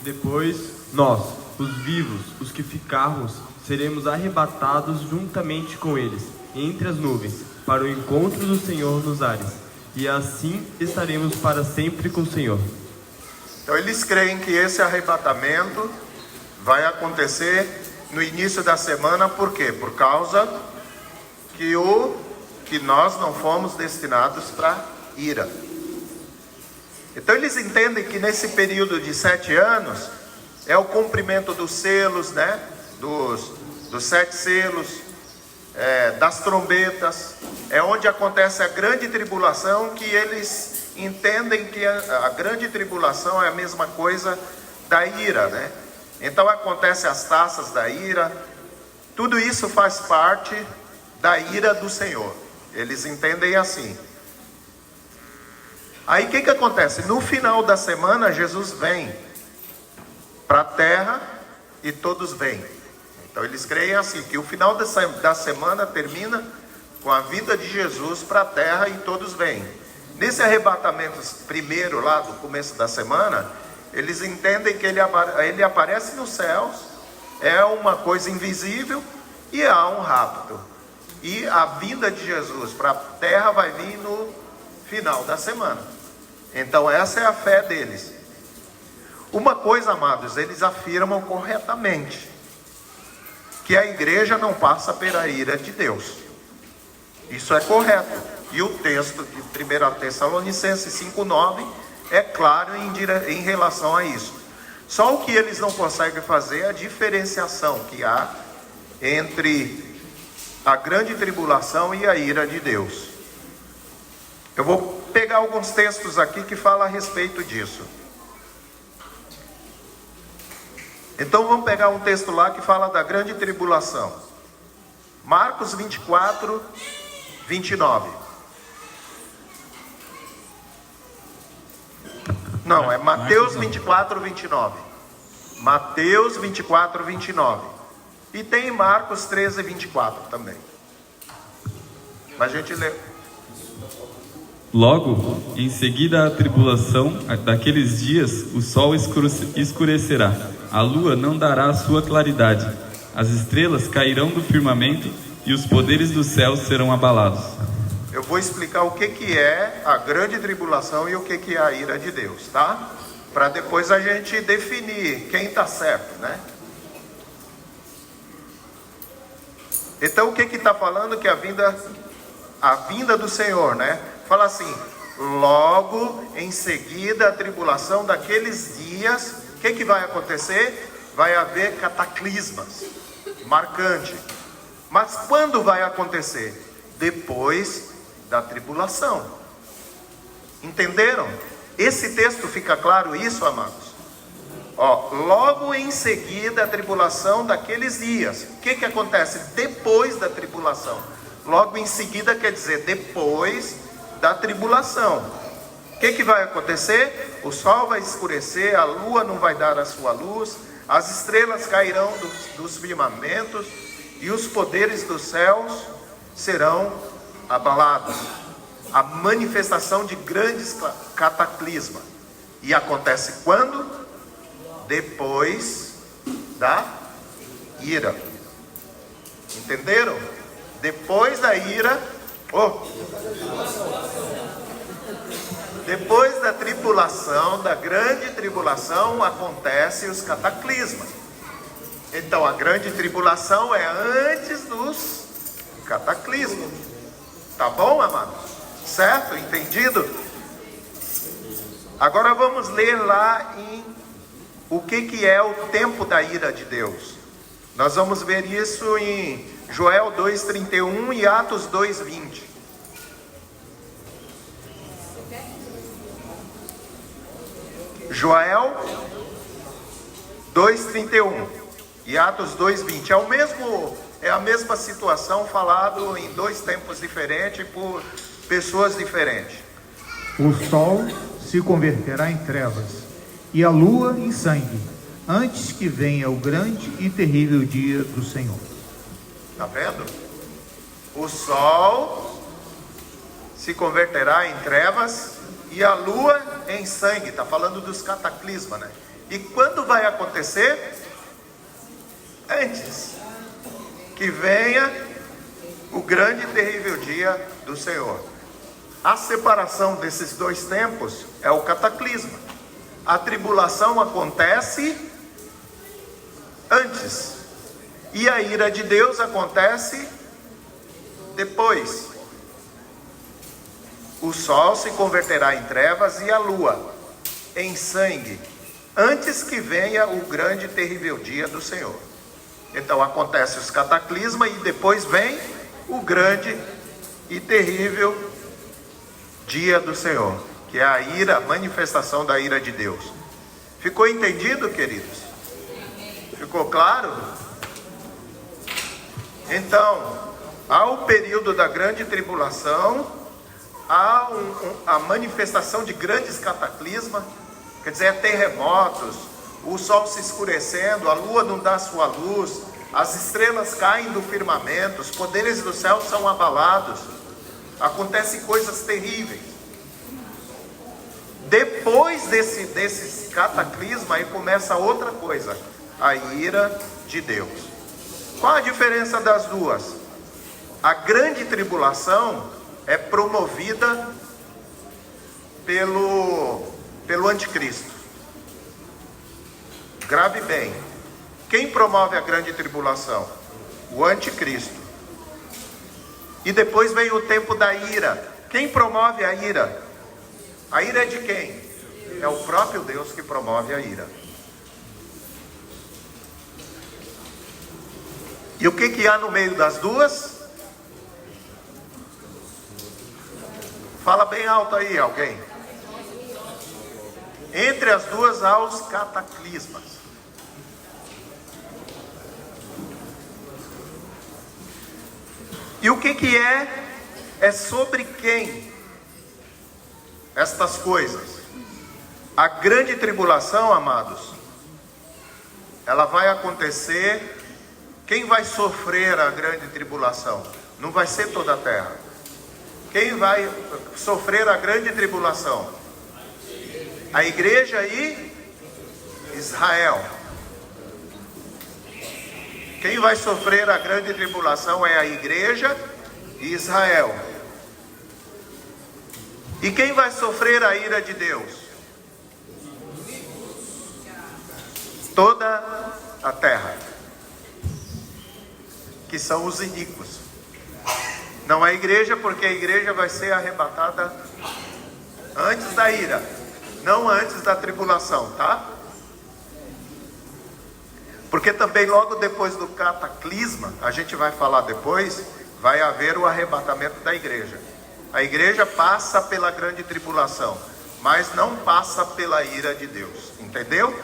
Depois, nós, os vivos, os que ficarmos, seremos arrebatados juntamente com eles, entre as nuvens, para o encontro do Senhor nos ares. E assim estaremos para sempre com o Senhor. Então eles creem que esse arrebatamento vai acontecer no início da semana. Por quê? Por causa que nós não fomos destinados para ira. Então eles entendem que nesse período de 7 anos é o cumprimento dos selos, né? Dos 7 selos, das trombetas, é onde acontece a grande tribulação, que eles entendem que a grande tribulação é a mesma coisa da ira, né? Então acontece as taças da ira, tudo isso faz parte da ira do Senhor, eles entendem assim. Aí o que acontece? No final da semana, Jesus vem para a terra e todos vêm. Então eles creem assim, que o final da semana termina com a vinda de Jesus para a terra e todos vêm. Nesse arrebatamento primeiro, lá do começo da semana, eles entendem que ele aparece nos céus, é uma coisa invisível e há um rapto. E a vinda de Jesus para a terra vai vir no final da semana. Então essa é a fé deles. Uma coisa, amados, eles afirmam corretamente, que a igreja não passa pela ira de Deus. Isso é correto. E o texto de 1 Tessalonicenses 5,9 é claro em relação a isso. Só o que eles não conseguem fazer é a diferenciação que há entre a grande tribulação e a ira de Deus. Eu vou pegar alguns textos aqui que falam a respeito disso. Então vamos pegar um texto lá que fala da grande tribulação. Marcos 24, 29. Não, é Mateus 24, 29. Mateus 24, 29. E tem Marcos 13, 24 também. Mas a gente lê. Logo, em seguida à tribulação daqueles dias, o sol escurecerá, a lua não dará a sua claridade, as estrelas cairão do firmamento e os poderes do céu serão abalados. Eu vou explicar o que é a grande tribulação e o que é a ira de Deus, tá? Para depois a gente definir quem está certo, né? Então o que está falando? Que a vinda do Senhor, né? Fala assim: logo em seguida a tribulação daqueles dias, o que vai acontecer? Vai haver cataclismas, marcante. Mas quando vai acontecer? Depois da tribulação. Entenderam? Esse texto fica claro isso, amados? Logo em seguida a tribulação daqueles dias. O que acontece depois da tribulação? Logo em seguida quer dizer depois da tribulação. O que vai acontecer? O sol vai escurecer, a lua não vai dar a sua luz, as estrelas cairão dos firmamentos e os poderes dos céus serão abalados. A manifestação de grandes cataclismas. E acontece quando? Depois da ira. Entenderam? Depois da ira, depois da tribulação, da grande tribulação, acontecem os cataclismas. Então a grande tribulação é antes dos cataclismos. Tá bom, amados? Certo? Entendido? Agora vamos ler lá em o que é o tempo da ira de Deus. Nós vamos ver isso em Joel 2:31 e Atos 2:20. Joel 2:31 e Atos 2:20. É a mesma situação falado em dois tempos diferentes por pessoas diferentes. O sol se converterá em trevas e a lua em sangue, antes que venha o grande e terrível dia do Senhor. Está vendo? O sol se converterá em trevas e a lua em sangue. Está falando dos cataclismas, né? E quando vai acontecer? Antes que venha o grande e terrível dia do Senhor. A separação desses dois tempos é o cataclisma. A tribulação acontece antes. E a ira de Deus acontece depois. O sol se converterá em trevas e a lua em sangue, antes que venha o grande e terrível dia do Senhor. Então acontece os cataclismas e depois vem o grande e terrível dia do Senhor, que é a ira, a manifestação da ira de Deus. Ficou entendido, queridos? Ficou claro? Então, há o período da grande tribulação, há a manifestação de grandes cataclismas, quer dizer, terremotos, o sol se escurecendo, a lua não dá sua luz, as estrelas caem do firmamento, os poderes do céu são abalados, acontecem coisas terríveis. Depois desses cataclismas, aí começa outra coisa, a ira de Deus. Qual a diferença das duas? A grande tribulação é promovida pelo anticristo. Grave bem. Quem promove a grande tribulação? O anticristo. E depois vem o tempo da ira. Quem promove a ira? A ira é de quem? É o próprio Deus que promove a ira. E o que há no meio das duas? Fala bem alto aí, alguém. Entre as duas há os cataclismas. E o que é? É sobre quem estas coisas? A grande tribulação, amados, ela vai acontecer. Quem vai sofrer a grande tribulação? Não vai ser toda a terra. Quem vai sofrer a grande tribulação? A igreja e Israel. Quem vai sofrer a grande tribulação é a igreja e Israel. E quem vai sofrer a ira de Deus? Toda a terra, que são os iníquos. Não a igreja, porque a igreja vai ser arrebatada antes da ira, não antes da tribulação, tá? Porque também logo depois do cataclisma, a gente vai falar depois, vai haver o arrebatamento da igreja. A igreja passa pela grande tribulação, mas não passa pela ira de Deus, entendeu?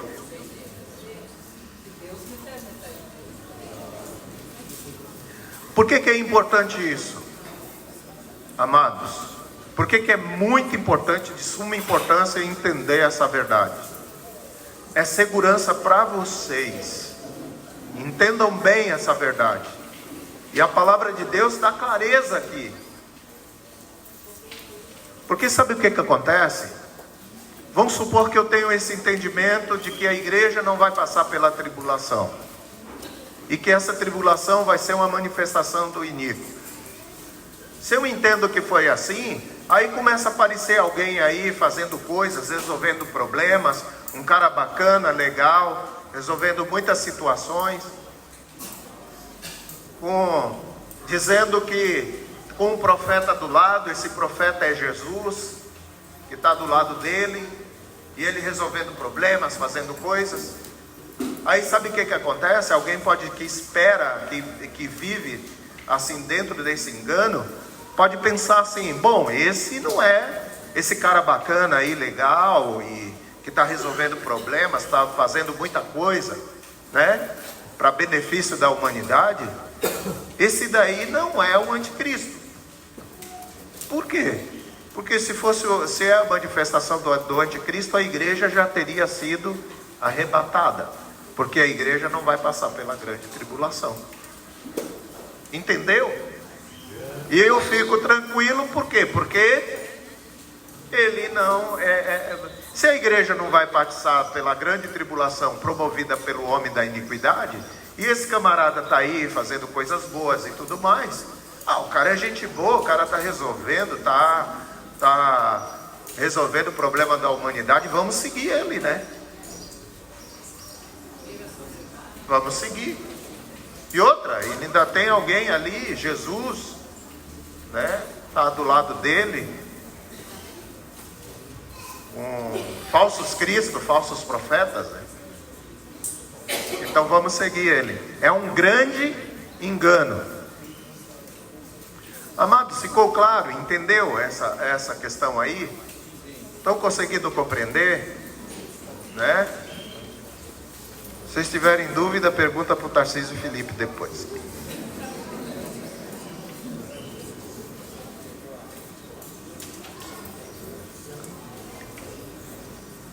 Por que é importante isso, amados? Por que é muito importante, de suma importância, entender essa verdade? É segurança para vocês. Entendam bem essa verdade. E a palavra de Deus dá clareza aqui. Porque sabe o que acontece? Vamos supor que eu tenho esse entendimento de que a igreja não vai passar pela tribulação. E que essa tribulação vai ser uma manifestação do iníquo. Se eu entendo que foi assim, aí começa a aparecer alguém aí fazendo coisas, resolvendo problemas, um cara bacana, legal, resolvendo muitas situações, dizendo que com um profeta do lado, esse profeta é Jesus, que está do lado dele, e ele resolvendo problemas, fazendo coisas. Aí sabe o que acontece? Alguém que espera, que vive assim dentro desse engano, pode pensar assim: bom, esse não é esse cara bacana aí, legal, e que está resolvendo problemas, está fazendo muita coisa, né, para benefício da humanidade. Esse daí não é o anticristo. Por quê? Porque se é a manifestação do anticristo, a igreja já teria sido arrebatada, porque a igreja não vai passar pela grande tribulação. Entendeu? E eu fico tranquilo, por quê? Porque ele não se a igreja não vai passar pela grande tribulação promovida pelo homem da iniquidade, e esse camarada está aí fazendo coisas boas e tudo mais, o cara é gente boa, o cara está resolvendo, tá resolvendo o problema da humanidade, vamos seguir ele, né? Vamos seguir. E outra, ele ainda tem alguém ali, Jesus, né? Está do lado dele, falsos cristos, falsos profetas, né? Então vamos seguir ele. É um grande engano. Amados, ficou claro? Entendeu essa questão aí? Estão conseguindo compreender? Né? Se vocês tiverem dúvida, pergunta para o Tarcísio Felipe depois.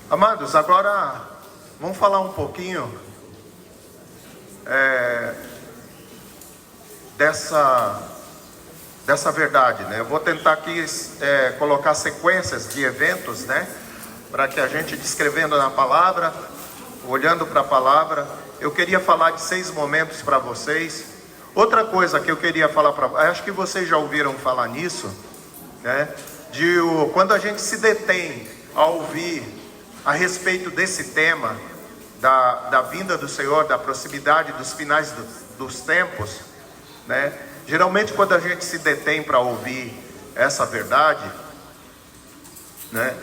Amados, agora vamos falar um pouquinho dessa verdade, né? Eu vou tentar aqui colocar sequências de eventos, né? Para que a gente, descrevendo na palavra, olhando para a palavra, eu queria falar de 6 momentos para vocês. Outra coisa que eu queria falar acho que vocês já ouviram falar nisso, né? Quando a gente se detém a ouvir a respeito desse tema, da vinda do Senhor, da proximidade dos finais dos tempos, né? Geralmente quando a gente se detém para ouvir essa verdade, né,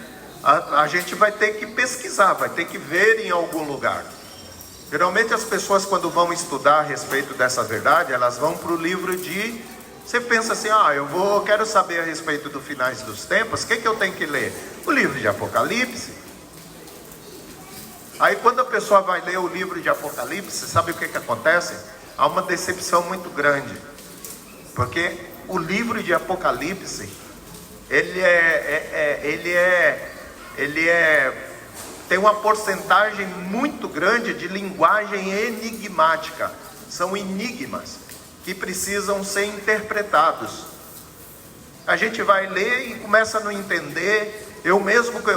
a gente vai ter que pesquisar, vai ter que ver em algum lugar. Geralmente as pessoas, quando vão estudar a respeito dessa verdade, elas vão para o livro de... Você pensa assim: eu quero saber a respeito dos finais dos tempos, o que eu tenho que ler? O livro de Apocalipse. Aí quando a pessoa vai ler o livro de Apocalipse, sabe o que acontece? Há uma decepção muito grande, porque o livro de Apocalipse, tem uma porcentagem muito grande de linguagem enigmática. São enigmas que precisam ser interpretados. A gente vai ler e começa a não entender. Eu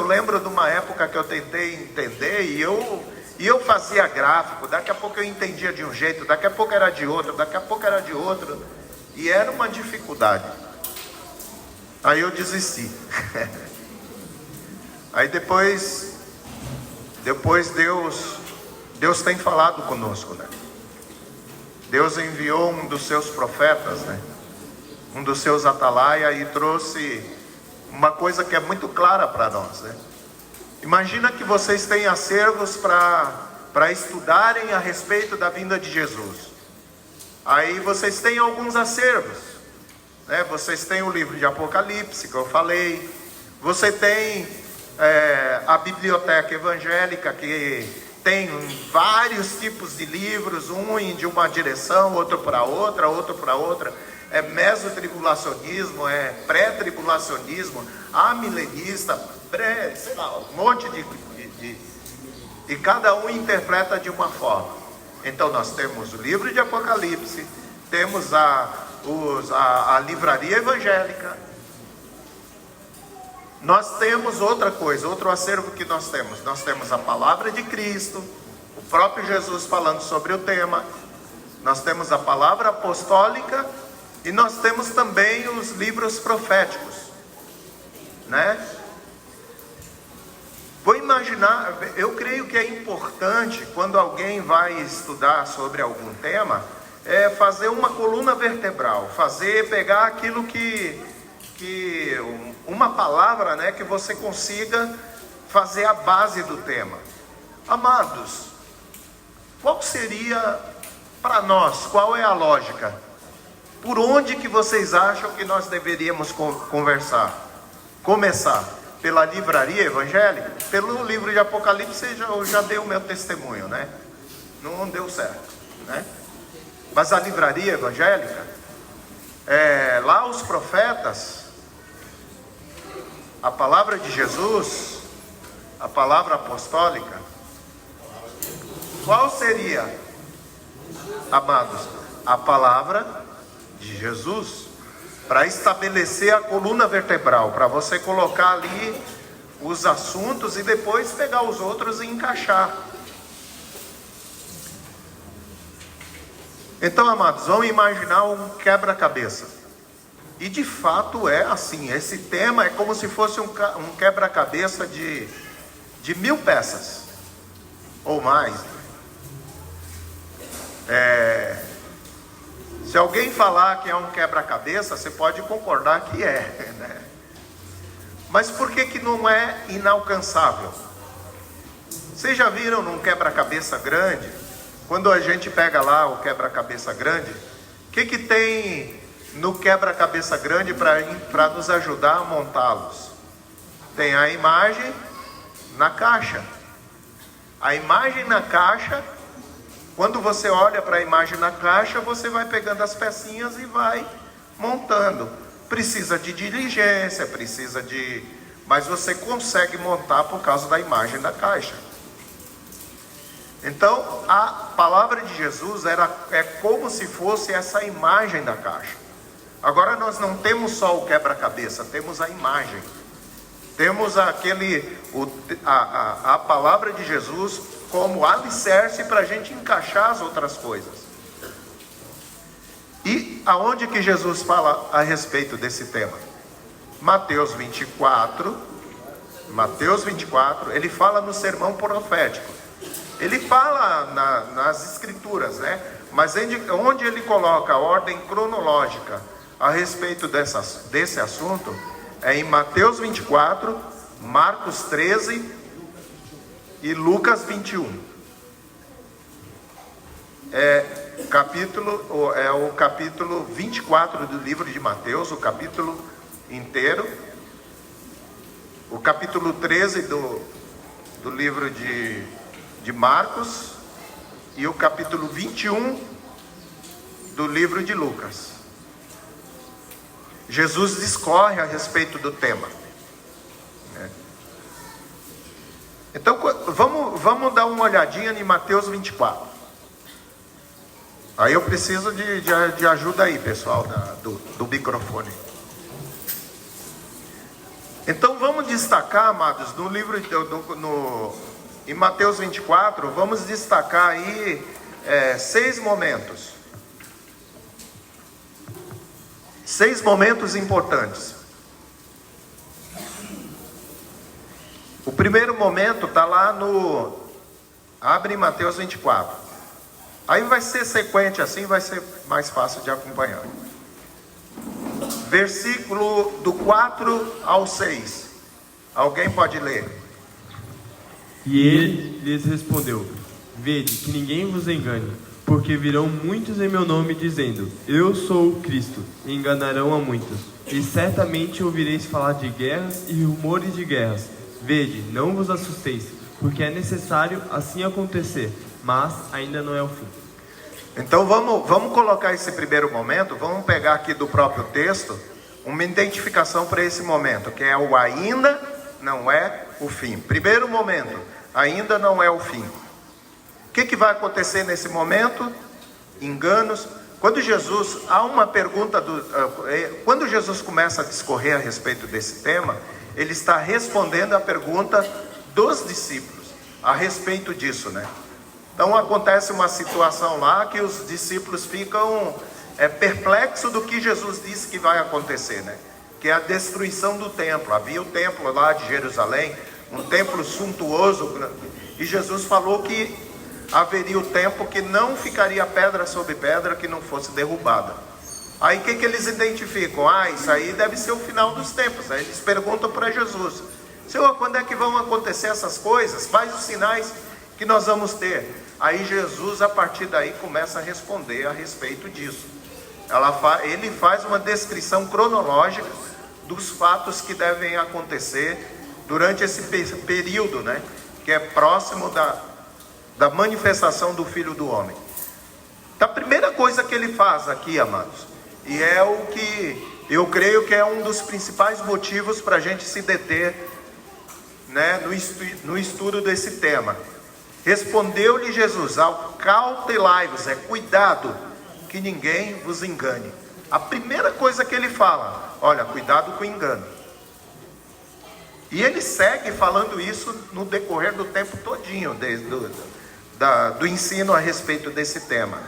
lembro de uma época que eu tentei entender e eu fazia gráfico, daqui a pouco eu entendia de um jeito, daqui a pouco era de outro, daqui a pouco era de outro, e era uma dificuldade. Aí eu desisti. Aí depois Deus tem falado conosco, né? Deus enviou um dos seus profetas, né? Um dos seus atalaia, e trouxe uma coisa que é muito clara para nós, né? Imagina que vocês têm acervos para estudarem a respeito da vinda de Jesus. Aí vocês têm alguns acervos, né? Vocês têm o livro de Apocalipse, que eu falei. Você tem a biblioteca evangélica, tem vários tipos de livros, um de uma direção, outro para outra, outro para outra. É mesotribulacionismo, é pré-tribulacionismo, amilenista, sei lá, um monte e cada um interpreta de uma forma. Então nós temos o livro de Apocalipse, temos a livraria evangélica. Nós temos outra coisa, outro acervo que nós temos a palavra de Cristo, o próprio Jesus falando sobre o tema, nós temos a palavra apostólica e nós temos também os livros proféticos, né? Vou imaginar, eu creio que é importante, quando alguém vai estudar sobre algum tema, fazer uma coluna vertebral, pegar aquilo uma palavra, né, que você consiga fazer a base do tema. Amados, qual seria para nós, qual é a lógica? Por onde que vocês acham que nós deveríamos começar? Pela livraria evangélica? Pelo livro de Apocalipse eu já dei o meu testemunho, né? Não deu certo, né? Mas a livraria evangélica, lá os profetas, a palavra de Jesus, a palavra apostólica, qual seria, amados? A palavra de Jesus, para estabelecer a coluna vertebral, para você colocar ali os assuntos e depois pegar os outros e encaixar. Então, amados, vamos imaginar um quebra-cabeça. E de fato é assim, esse tema é como se fosse um quebra-cabeça de 1000 peças, ou mais. Se alguém falar que é um quebra-cabeça, você pode concordar que é, né? Mas por que não é inalcançável? Vocês já viram num quebra-cabeça grande, quando a gente pega lá o quebra-cabeça grande, o que tem no quebra-cabeça grande para nos ajudar a montá-los? Tem a imagem na caixa. A imagem na caixa, quando você olha para a imagem na caixa, você vai pegando as pecinhas e vai montando. Precisa de diligência, mas você consegue montar por causa da imagem da caixa. Então, a palavra de Jesus é como se fosse essa imagem da caixa. Agora nós não temos só o quebra-cabeça, temos a imagem. Temos a palavra de Jesus como alicerce para a gente encaixar as outras coisas. E aonde que Jesus fala a respeito desse tema? Mateus 24, ele fala no sermão profético. Ele fala nas escrituras, né? Mas onde ele coloca a ordem cronológica a respeito desse assunto, é em Mateus 24, Marcos 13 e Lucas 21. É o capítulo 24 do livro de Mateus, o capítulo inteiro. O capítulo 13 do livro de Marcos e o capítulo 21 do livro de Lucas. Jesus discorre a respeito do tema. Então vamos dar uma olhadinha em Mateus 24. Aí eu preciso de ajuda aí, pessoal, do microfone. Então vamos destacar, amados, no livro em Mateus 24, vamos destacar aí 6 momentos. 6 momentos importantes. O primeiro momento está lá abre Mateus 24. Aí vai ser sequente assim, vai ser mais fácil de acompanhar. Versículo do 4 ao 6. Alguém pode ler? E ele lhes respondeu: Vede que ninguém vos engane, porque virão muitos em meu nome dizendo: Eu sou o Cristo, e enganarão a muitos. E certamente ouvireis falar de guerras e rumores de guerras. Vede, não vos assusteis, porque é necessário assim acontecer, mas ainda não é o fim. Então vamos colocar esse primeiro momento, vamos pegar aqui do próprio texto uma identificação para esse momento, que é o ainda não é o fim. Primeiro momento, ainda não é o fim. O que vai acontecer nesse momento? Enganos. Quando Jesus, há uma pergunta, quando Jesus começa a discorrer a respeito desse tema, ele está respondendo a pergunta dos discípulos a respeito disso, né? Então acontece uma situação lá que os discípulos ficam perplexos do que Jesus disse que vai acontecer, né? Que é a destruição do templo. Havia o templo lá de Jerusalém, um templo suntuoso, e Jesus falou que haveria o tempo que não ficaria pedra sobre pedra que não fosse derrubada. Aí o que eles identificam? Isso aí deve ser o final dos tempos. Aí eles perguntam para Jesus: Senhor, quando é que vão acontecer essas coisas? Quais os sinais que nós vamos ter? Aí Jesus, a partir daí, começa a responder a respeito disso. Ele faz uma descrição cronológica dos fatos que devem acontecer durante esse período, né? Que é próximo da manifestação do Filho do Homem. Então, a primeira coisa que ele faz aqui, amados, e é o que eu creio que é um dos principais motivos para a gente se deter, né, no estudo desse tema. Respondeu-lhe Jesus: acautelai-vos, cuidado, que ninguém vos engane. A primeira coisa que ele fala: olha, cuidado com o engano. E ele segue falando isso no decorrer do tempo todinho, desde do ensino a respeito desse tema.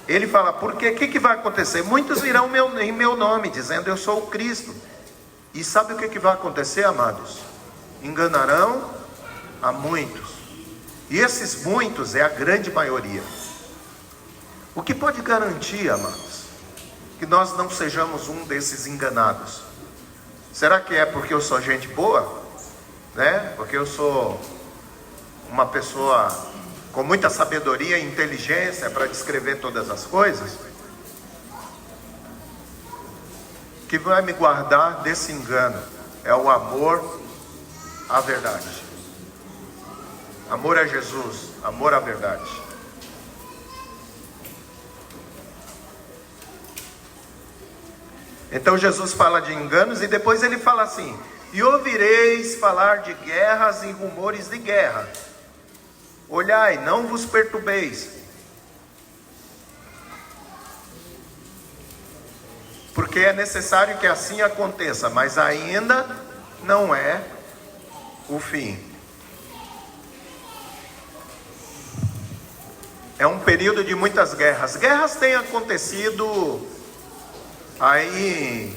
Ele fala: porque o que vai acontecer? Muitos virão em meu nome, dizendo eu sou o Cristo. E sabe o que vai acontecer, amados? Enganarão a muitos. E esses muitos é a grande maioria. O que pode garantir, amados, que nós não sejamos um desses enganados? Será que é porque eu sou gente boa? Né? Porque eu sou uma pessoa com muita sabedoria e inteligência para descrever todas as coisas? O que vai me guardar desse engano é o amor à verdade. Amor a Jesus, amor à verdade. Então Jesus fala de enganos e depois ele fala assim: e ouvireis falar de guerras e rumores de guerra. Olhai, não vos perturbeis, porque é necessário que assim aconteça, mas ainda não é o fim. É um período de muitas guerras. Guerras têm acontecido aí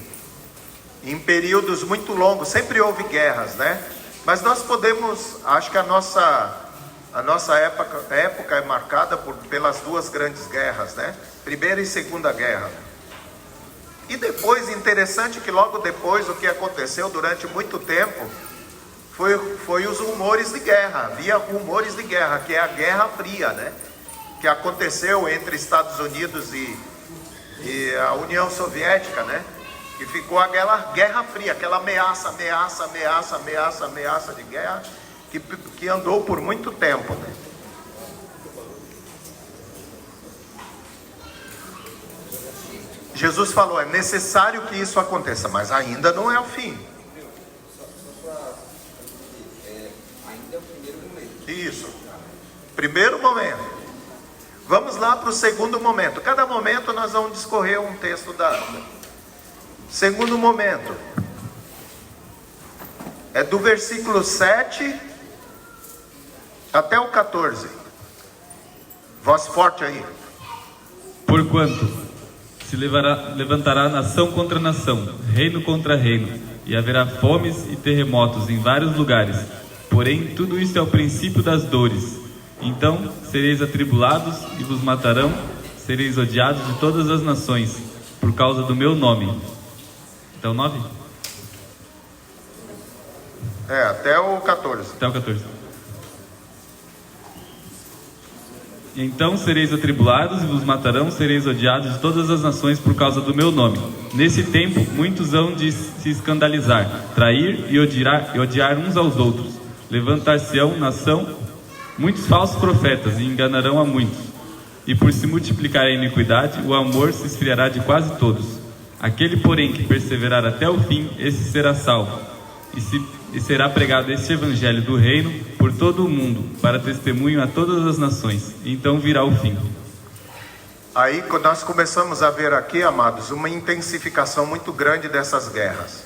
em períodos muito longos. Sempre houve guerras, né? Mas nós podemos, acho que a nossa época é marcada pelas duas grandes guerras, né? Primeira e Segunda Guerra. E depois, interessante que logo depois, o que aconteceu durante muito tempo foi os rumores de guerra. Havia rumores de guerra, que é a Guerra Fria, né? Que aconteceu entre Estados Unidos e a União Soviética, né? Que ficou aquela Guerra Fria, aquela ameaça de guerra que andou por muito tempo, né? Jesus falou: é necessário que isso aconteça, mas ainda não é o fim. Ainda é o primeiro momento. Isso. Primeiro momento. Vamos lá para o segundo momento. Cada momento nós vamos discorrer um texto Segundo momento é do versículo 7 até o 14. Voz forte aí. Porquanto se levantará nação contra nação, reino contra reino, e haverá fomes e terremotos em vários lugares. Porém, tudo isso é o princípio das dores. Então sereis atribulados e vos matarão, sereis odiados de todas as nações, por causa do meu nome. Até o 9? Até o 14. Até o 14. Então sereis atribulados e vos matarão, sereis odiados de todas as nações por causa do meu nome. Nesse tempo muitos hão de se escandalizar, trair e odiar uns aos outros. Levantar-se-ão nação muitos falsos profetas e enganarão a muitos. E por se multiplicar a iniquidade, o amor se esfriará de quase todos. Aquele, porém, que perseverar até o fim, esse será salvo. E será pregado este evangelho do reino por todo o mundo, para testemunho a todas as nações. E então virá o fim. Aí nós começamos a ver aqui, amados, uma intensificação muito grande dessas guerras.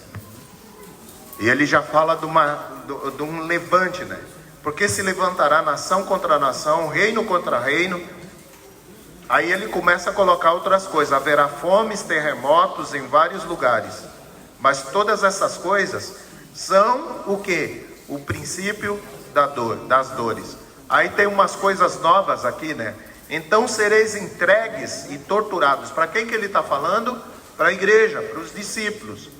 E ele já fala de um levante, né? Porque se levantará nação contra nação, reino contra reino. Aí ele começa a colocar outras coisas. Haverá fomes, terremotos em vários lugares. Mas todas essas coisas são o quê? O princípio das dores. Aí tem umas coisas novas aqui, né? Então sereis entregues e torturados. Para quem que ele está falando? Para a igreja, para os discípulos.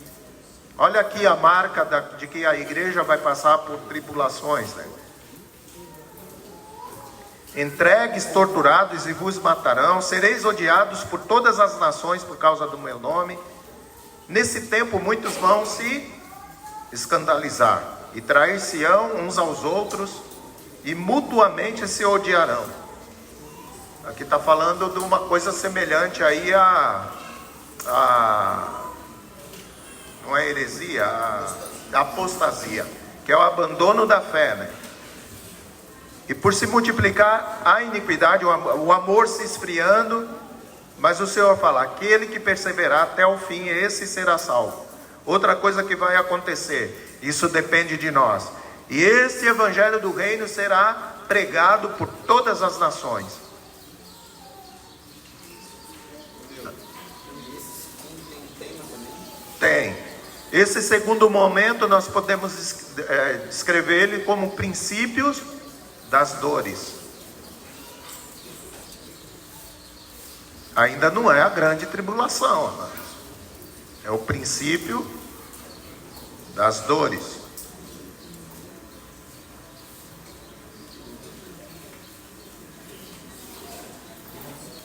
Olha aqui a marca de que a igreja vai passar por tribulações, né? Entregues, torturados e vos matarão. Sereis odiados por todas as nações por causa do meu nome. Nesse tempo muitos vão se escandalizar e trair-se-ão uns aos outros e mutuamente se odiarão. Aqui está falando de uma coisa semelhante aí não é heresia, a apostasia, que é o abandono da fé, né? E por se multiplicar a iniquidade, o amor se esfriando, mas o Senhor fala, aquele que perseverar até o fim, esse será salvo. Outra coisa que vai acontecer, isso depende de nós. E esse evangelho do reino será pregado por todas as nações. Tem. Esse segundo momento nós podemos descrever ele como princípios das dores. Ainda não é a grande tribulação, amados. É o princípio das dores.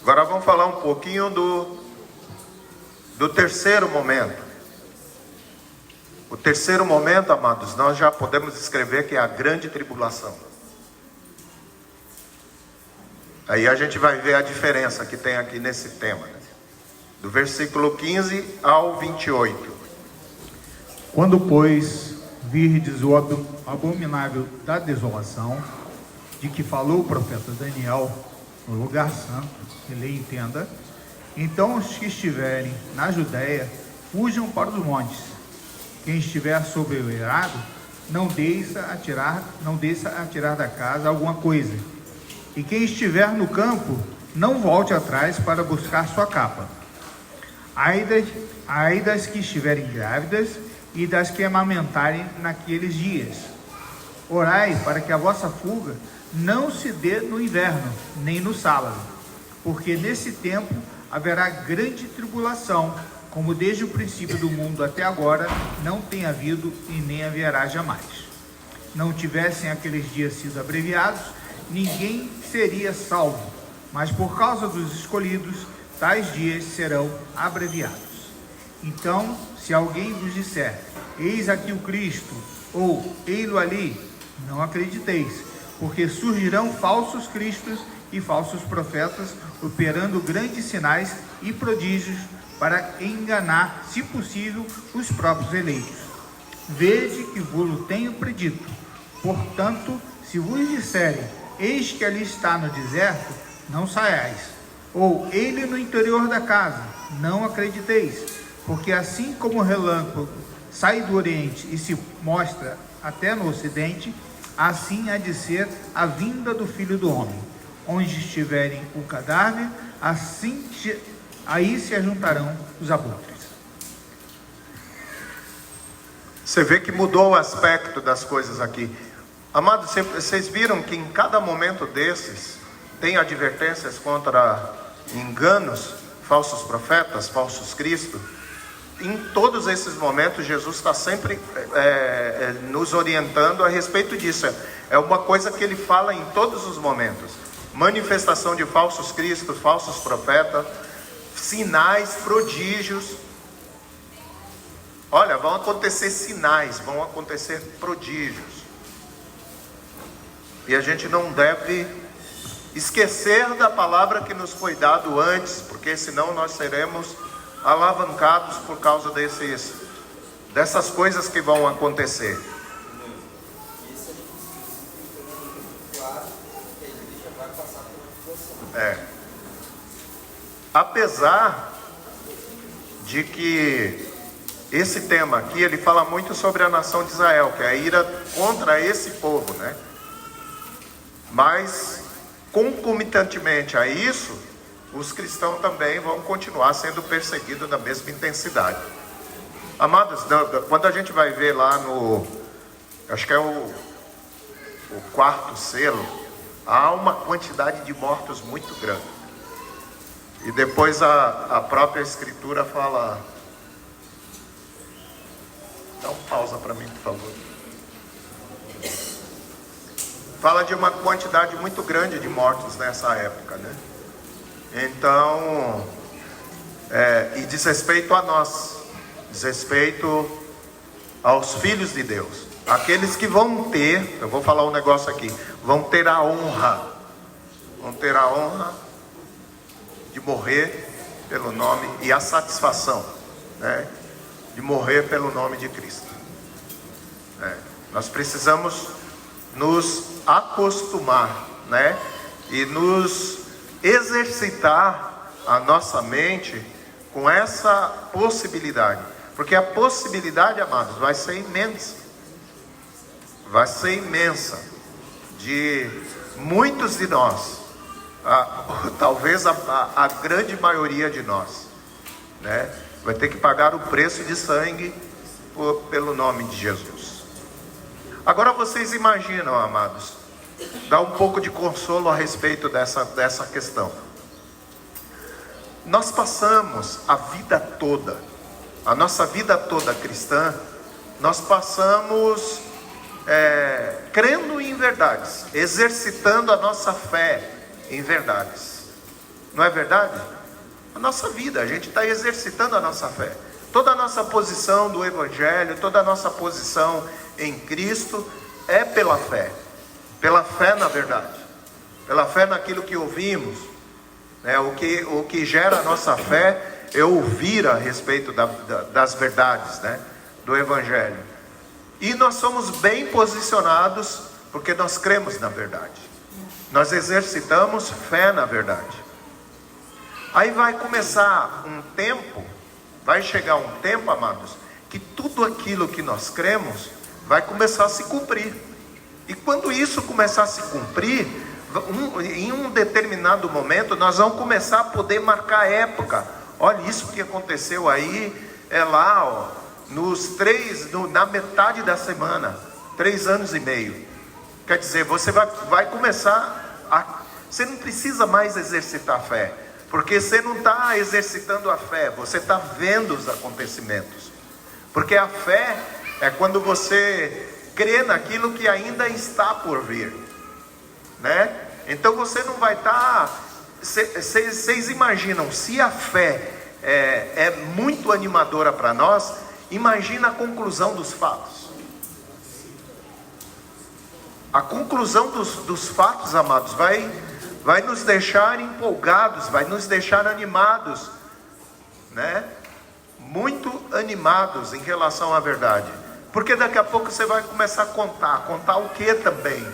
Agora vamos falar um pouquinho do terceiro momento. O terceiro momento, amados, nós já podemos descrever que é a grande tribulação. Aí a gente vai ver a diferença que tem aqui nesse tema, né? Do versículo 15 ao 28. Quando, pois, virdes o abominável da desolação, de que falou o profeta Daniel, no lugar santo, que lhe entenda, então os que estiverem na Judéia, fujam para os montes. Quem estiver sobre o eirado, não deixa atirar da casa alguma coisa. E quem estiver no campo, não volte atrás para buscar sua capa. Ai das que estiverem grávidas e das que amamentarem naqueles dias. Orai para que a vossa fuga não se dê no inverno, nem no sábado, porque nesse tempo haverá grande tribulação, como desde o princípio do mundo até agora não tem havido e nem haverá jamais. Não tivessem aqueles dias sido abreviados, ninguém seria salvo, mas por causa dos escolhidos, tais dias serão abreviados. Então, se alguém vos disser, eis aqui o Cristo, ou ei-lo ali, não acrediteis, porque surgirão falsos cristos e falsos profetas, operando grandes sinais e prodígios, para enganar, se possível, os próprios eleitos. Vede que vos tenho predito. Portanto, se vos disserem, eis que ali está no deserto, não saiais. Ou ele no interior da casa, não acrediteis. Porque assim como o relâmpago sai do oriente e se mostra até no ocidente, assim há de ser a vinda do Filho do Homem. Onde estiverem o cadáver, aí se ajuntarão os abutres. Você vê que mudou o aspecto das coisas aqui. Amados, vocês viram que em cada momento desses tem advertências contra enganos, falsos profetas, falsos cristos. Em todos esses momentos Jesus está sempre nos orientando a respeito disso. É uma coisa que ele fala em todos os momentos. Manifestação de falsos cristos, falsos profetas, sinais, prodígios. Olha, vão acontecer sinais, vão acontecer prodígios. E a gente não deve esquecer da palavra que nos foi dado antes, porque senão nós seremos alavancados por causa dessas coisas que vão acontecer. Apesar de que esse tema aqui, ele fala muito sobre a nação de Israel, que é a ira contra esse povo, né? Mas, concomitantemente a isso, os cristãos também vão continuar sendo perseguidos na mesma intensidade. Amados, quando a gente vai ver lá no, acho que é o quarto selo, há uma quantidade de mortos muito grande. E depois a própria Escritura fala... Dá um pausa para mim, por favor. Fala de uma quantidade muito grande de mortos nessa época, né? Então, e diz respeito a nós, diz respeito aos filhos de Deus, aqueles que vão ter, eu vou falar um negócio aqui, vão ter a honra de morrer pelo nome, e a satisfação, né, de morrer pelo nome de Cristo. Nós precisamos nos acostumar, né, e nos exercitar a nossa mente com essa possibilidade, porque a possibilidade, amados, vai ser imensa, de muitos de nós, talvez a grande maioria de nós, né, vai ter que pagar o preço de sangue pelo nome de Jesus. Agora vocês imaginam, amados, dá um pouco de consolo a respeito dessa questão. Nós passamos a vida toda, a nossa vida toda cristã, nós passamos crendo em verdades, exercitando a nossa fé em verdades. Não é verdade? A nossa vida, a gente está exercitando a nossa fé. Toda a nossa posição do Evangelho, toda a nossa posição em Cristo é pela fé na verdade, pela fé naquilo que ouvimos, né? O que gera a nossa fé é ouvir a respeito das verdades, né, do Evangelho. E nós somos bem posicionados porque nós cremos na verdade, nós exercitamos fé na verdade. Aí vai começar um tempo, vai chegar um tempo, amados, que tudo aquilo que nós cremos vai começar a se cumprir. E quando isso começar a se cumprir, em um determinado momento, nós vamos começar a poder marcar a época. Olha, isso que aconteceu aí, lá, ó, na metade da semana, 3 anos e meio. Quer dizer, você vai começar você não precisa mais exercitar a fé, porque você não está exercitando a fé, você está vendo os acontecimentos. Porque a fé é quando você crê naquilo que ainda está por vir, né? Então você não vai estar... Vocês imaginam, se a fé é muito animadora para nós, imagina a conclusão dos fatos. A conclusão dos fatos, amados, vai nos deixar empolgados, vai nos deixar animados, né? Muito animados em relação à verdade. Porque daqui a pouco você vai começar a contar o que também?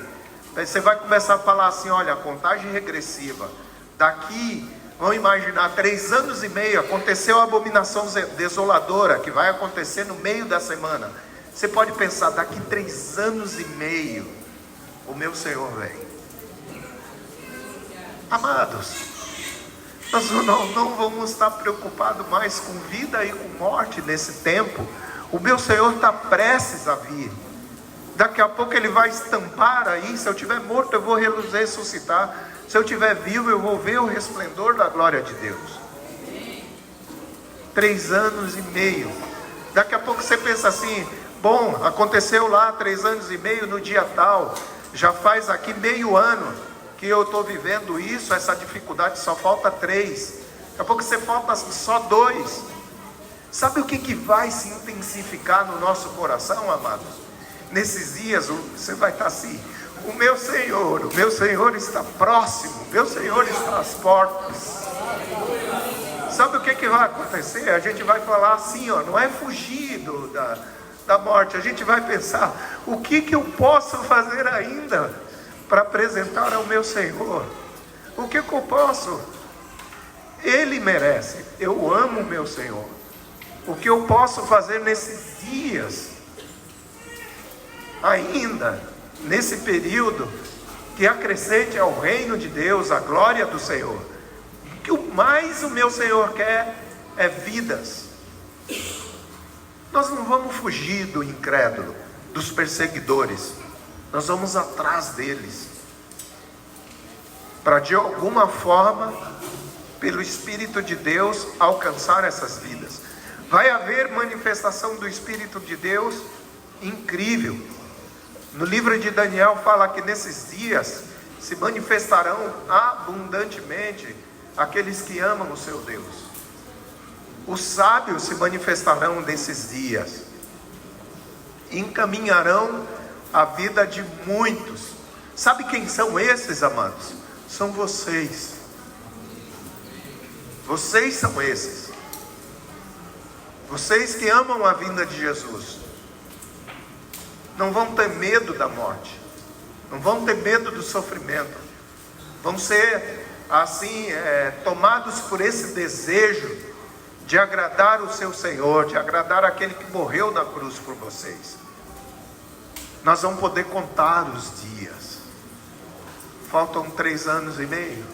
Você vai começar a falar assim, olha, a contagem regressiva, daqui, vamos imaginar, 3 anos e meio, aconteceu a abominação desoladora, que vai acontecer no meio da semana. Você pode pensar, daqui 3 anos e meio, o meu Senhor vem. Amados, nós não vamos estar preocupados mais com vida e com morte nesse tempo. O meu Senhor está prestes a vir. Daqui a pouco Ele vai estampar aí. Se eu estiver morto, eu vou ressuscitar. Se eu estiver vivo, eu vou ver o resplendor da glória de Deus. 3 anos e meio. Daqui a pouco você pensa assim, bom, aconteceu lá 3 anos e meio no dia tal. Já faz aqui meio ano que eu estou vivendo isso, essa dificuldade, só falta 3. Daqui a pouco você falta só 2. Sabe o que vai se intensificar no nosso coração, amados? Nesses dias, você vai estar assim, o meu Senhor Senhor, o meu Senhor está próximo, o meu Senhor está às portas. Sabe o que vai acontecer? A gente vai falar assim, ó, não é fugir da morte, a gente vai pensar, o que eu posso fazer ainda para apresentar ao meu Senhor? O que eu posso? Ele merece, eu amo o meu Senhor. O que eu posso fazer nesses dias, ainda, nesse período, que acrescente ao reino de Deus, a glória do Senhor. O que mais o meu Senhor quer é vidas. Nós não vamos fugir do incrédulo, dos perseguidores. Nós vamos atrás deles, para de alguma forma, pelo Espírito de Deus, alcançar essas vidas. Vai haver manifestação do Espírito de Deus incrível. No livro de Daniel fala que nesses dias se manifestarão abundantemente aqueles que amam o seu Deus. Os sábios se manifestarão nesses dias, encaminharão a vida de muitos. Sabe quem são esses, amados? São vocês. Vocês são esses. Vocês que amam a vinda de Jesus. Não vão ter medo da morte. Não vão ter medo do sofrimento. Vão ser assim, tomados por esse desejo de agradar o seu Senhor, de agradar aquele que morreu na cruz por vocês. Nós vamos poder contar os dias. Faltam 3 anos e meio.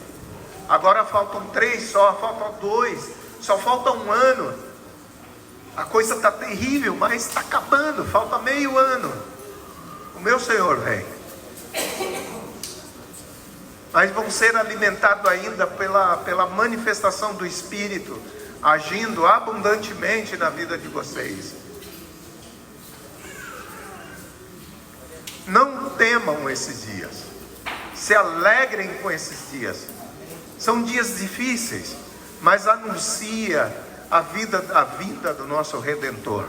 Agora faltam 3 só, faltam 2, só falta 1 ano. A coisa está terrível, mas está acabando, falta meio ano. O meu Senhor vem. Mas vão ser alimentados ainda pela manifestação do Espírito, agindo abundantemente na vida de vocês. Não temam esses dias, se alegrem com esses dias. São dias difíceis, mas anuncia a vinda do nosso Redentor.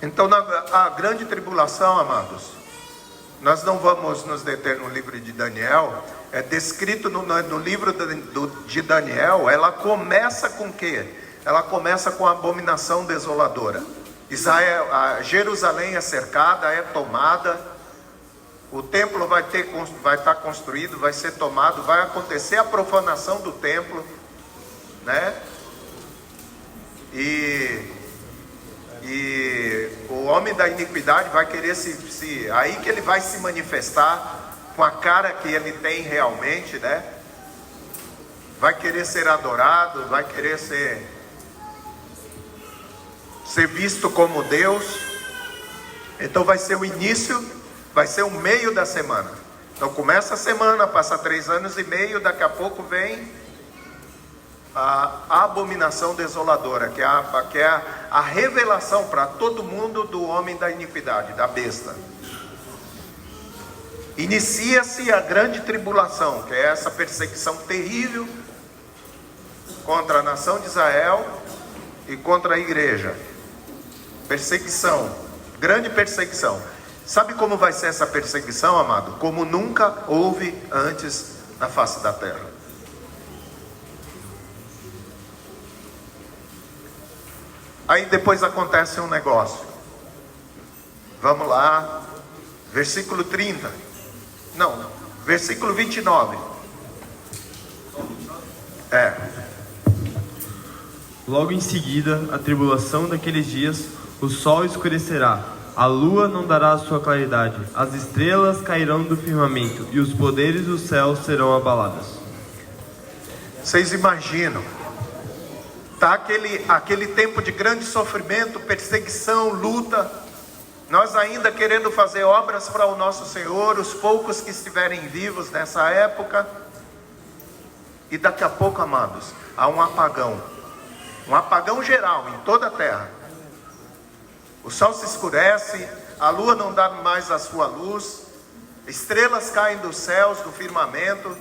Então, a grande tribulação, amados, nós não vamos nos deter no livro de Daniel. É descrito no livro de Daniel. Ela começa com o quê? Ela começa com a abominação desoladora. Jerusalém é cercada, é tomada. O templo vai estar construído, vai ser tomado, vai acontecer a profanação do templo, né? E o homem da iniquidade vai querer aí que ele vai se manifestar com a cara que ele tem realmente, né? Vai querer ser adorado, vai querer ser visto como Deus. Então vai ser o início, vai ser o meio da semana. Então começa a semana, passa 3 anos e meio, daqui a pouco vem a abominação desoladora, que é a revelação para todo mundo do homem da iniquidade, da besta. Inicia-se a grande tribulação, que é essa perseguição terrível contra a nação de Israel e contra a igreja. Perseguição, grande perseguição. Sabe como vai ser essa perseguição, amado? Como nunca houve antes na face da terra. Aí depois acontece um negócio. Vamos lá, versículo 30. Não, versículo 29. Logo em seguida, a tribulação daqueles dias, o sol escurecerá, a lua não dará a sua claridade, as estrelas cairão do firmamento e os poderes do céu serão abalados. Vocês imaginam? Está aquele tempo de grande sofrimento, perseguição, luta. Nós ainda querendo fazer obras para o nosso Senhor, os poucos que estiverem vivos nessa época. E daqui a pouco, amados, há um apagão geral em toda a terra. O sol se escurece, a lua não dá mais a sua luz, estrelas caem dos céus, do firmamento.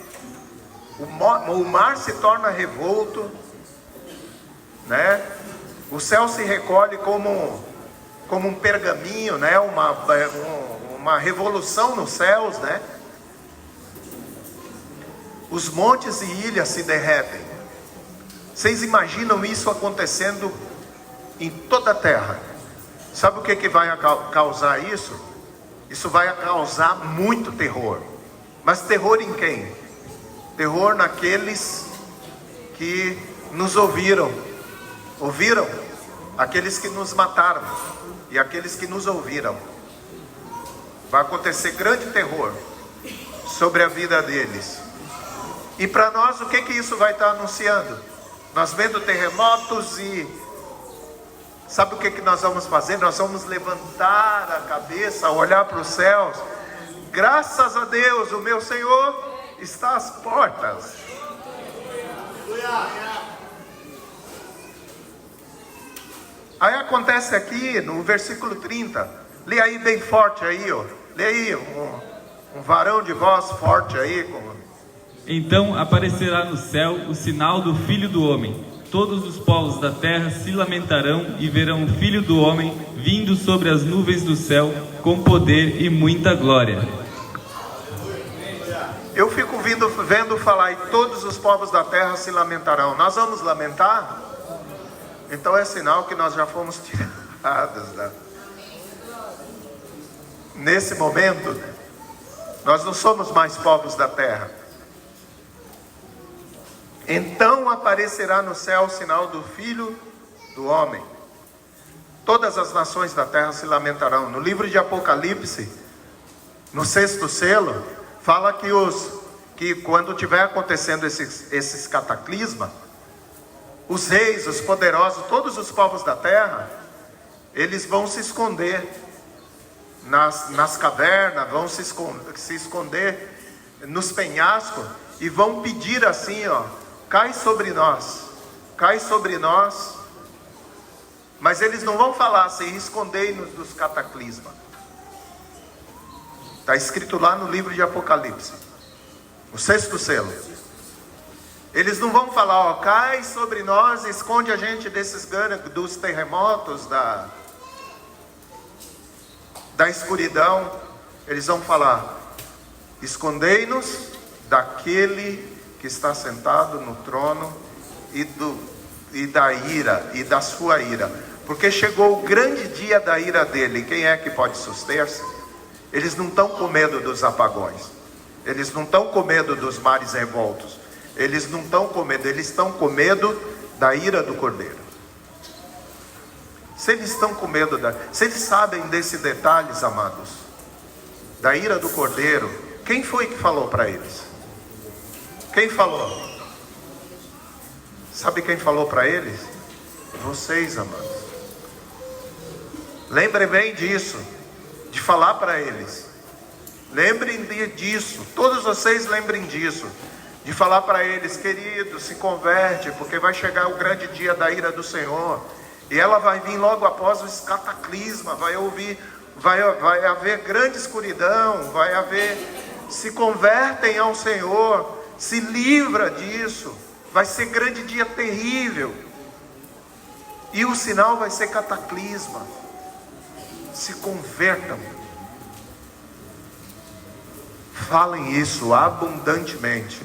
o mar se torna revolto, né? O céu se recolhe como um pergaminho, né? Uma revolução nos céus, né? Os montes e ilhas se derretem. Vocês imaginam isso acontecendo em toda a terra? Sabe o que vai causar isso? Isso vai causar muito terror. Mas terror em quem? Terror naqueles que nos ouviram. Ouviram? Aqueles que nos mataram e aqueles que nos ouviram. Vai acontecer grande terror sobre a vida deles. E para nós, o que isso vai estar anunciando? Nós vendo terremotos e... sabe o que nós vamos fazer? Nós vamos levantar a cabeça, olhar para os céus. Graças a Deus, o meu Senhor está às portas. Aí acontece aqui no versículo 30. Lê aí bem forte aí, ó. Lê aí um varão de voz forte aí. Então aparecerá no céu o sinal do Filho do Homem. Todos os povos da terra se lamentarão e verão o Filho do Homem vindo sobre as nuvens do céu com poder e muita glória. Eu fico vendo falar, e todos os povos da terra se lamentarão. Nós vamos lamentar? Então é sinal que nós já fomos tirados nesse momento, né? Nós não somos mais povos da terra. Então aparecerá no céu o sinal do Filho do Homem. Todas as nações da terra se lamentarão. No livro de Apocalipse, no 6º selo, fala que quando tiver acontecendo esses cataclismas, os reis, os poderosos, todos os povos da terra, eles vão se esconder nas cavernas, vão se esconder nos penhascos e vão pedir assim, ó: cai sobre nós, mas eles não vão falar assim: escondei-nos dos cataclismas. Está escrito lá no livro de Apocalipse, o 6º selo. Eles não vão falar, ó, cai sobre nós, esconde a gente dos terremotos, da escuridão. Eles vão falar: escondei-nos daquele que está sentado no trono e da ira, e da sua ira, porque chegou o grande dia da ira dele. Quem é que pode suster-se? Eles não estão com medo dos apagões, eles não estão com medo dos mares revoltos, eles não estão com medo, eles estão com medo da ira do Cordeiro. Se eles estão com medo se eles sabem desses detalhes, amados, da ira do Cordeiro, quem foi que falou para eles? Quem falou? Sabe quem falou para eles? Vocês, amados. Lembrem bem disso, de falar para eles. Lembrem disso, todos vocês lembrem disso, de falar para eles: queridos, se converte, porque vai chegar o grande dia da ira do Senhor, e ela vai vir logo após o cataclisma. Vai haver grande escuridão, se convertem ao Senhor, se livra disso, vai ser grande dia terrível, e o sinal vai ser cataclisma. Se convertam, falem isso abundantemente.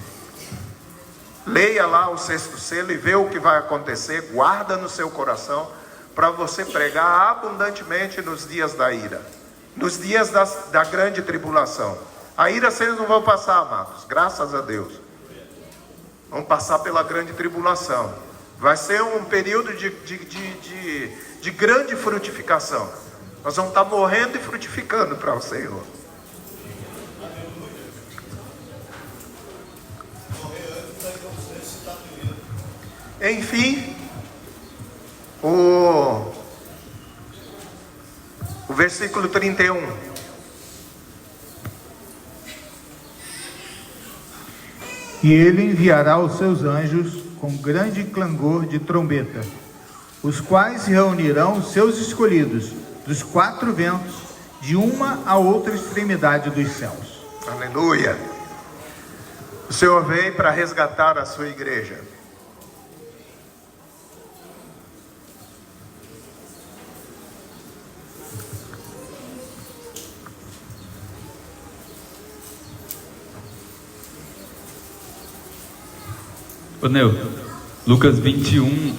Leia lá o 6º selo e vê o que vai acontecer. Guarda no seu coração, para você pregar abundantemente nos dias da ira, nos dias da grande tribulação. A ira vocês não vão passar, amados, graças a Deus. Vão passar pela grande tribulação. Vai ser um período de grande frutificação. Nós vamos estar morrendo e frutificando para o Senhor. Enfim, o versículo 31. E ele enviará os seus anjos com grande clangor de trombeta, os quais se reunirão os seus escolhidos dos 4 ventos, de uma a outra extremidade dos céus. Aleluia. O Senhor veio para resgatar a sua igreja. Ô Neu, Lucas 21,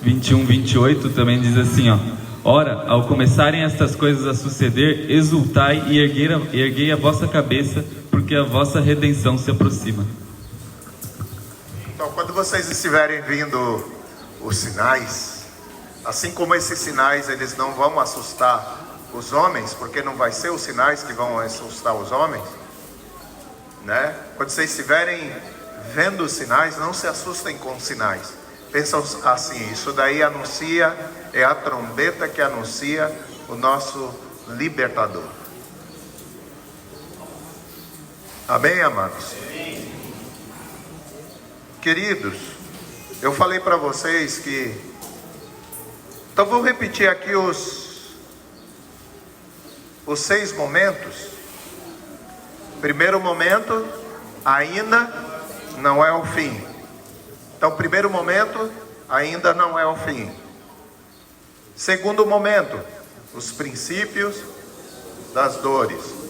28 também diz assim, ó: ora, ao começarem estas coisas a suceder, exultai e erguei a vossa cabeça, porque a vossa redenção se aproxima. Então, quando vocês estiverem vindo os sinais, assim como esses sinais, eles não vão assustar os homens, porque não vai ser os sinais que vão assustar os homens, né? Quando vocês estiverem vendo os sinais, não se assustem com os sinais. Pensam assim: isso daí anuncia, é a trombeta que anuncia o nosso libertador. Amém, amados? Queridos, eu falei para vocês que... Então vou repetir aqui os 6 momentos. Primeiro momento, ainda não é o fim. Então, primeiro momento, ainda não é o fim. Segundo momento, os princípios das dores.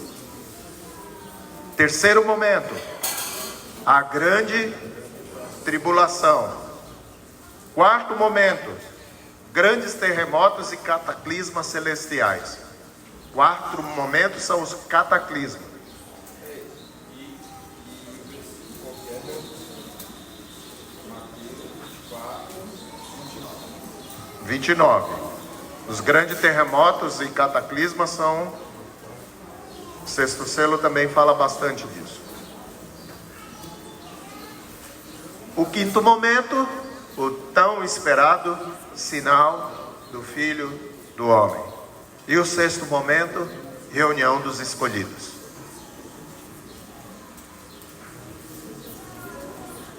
Terceiro momento, a grande tribulação. Quarto momento, grandes terremotos e cataclismas celestiais. Quarto momento são os cataclismas. 29. Os grandes terremotos e cataclismas são... O sexto selo também fala bastante disso. O quinto momento, o tão esperado sinal do Filho do Homem. E o sexto momento, reunião dos escolhidos.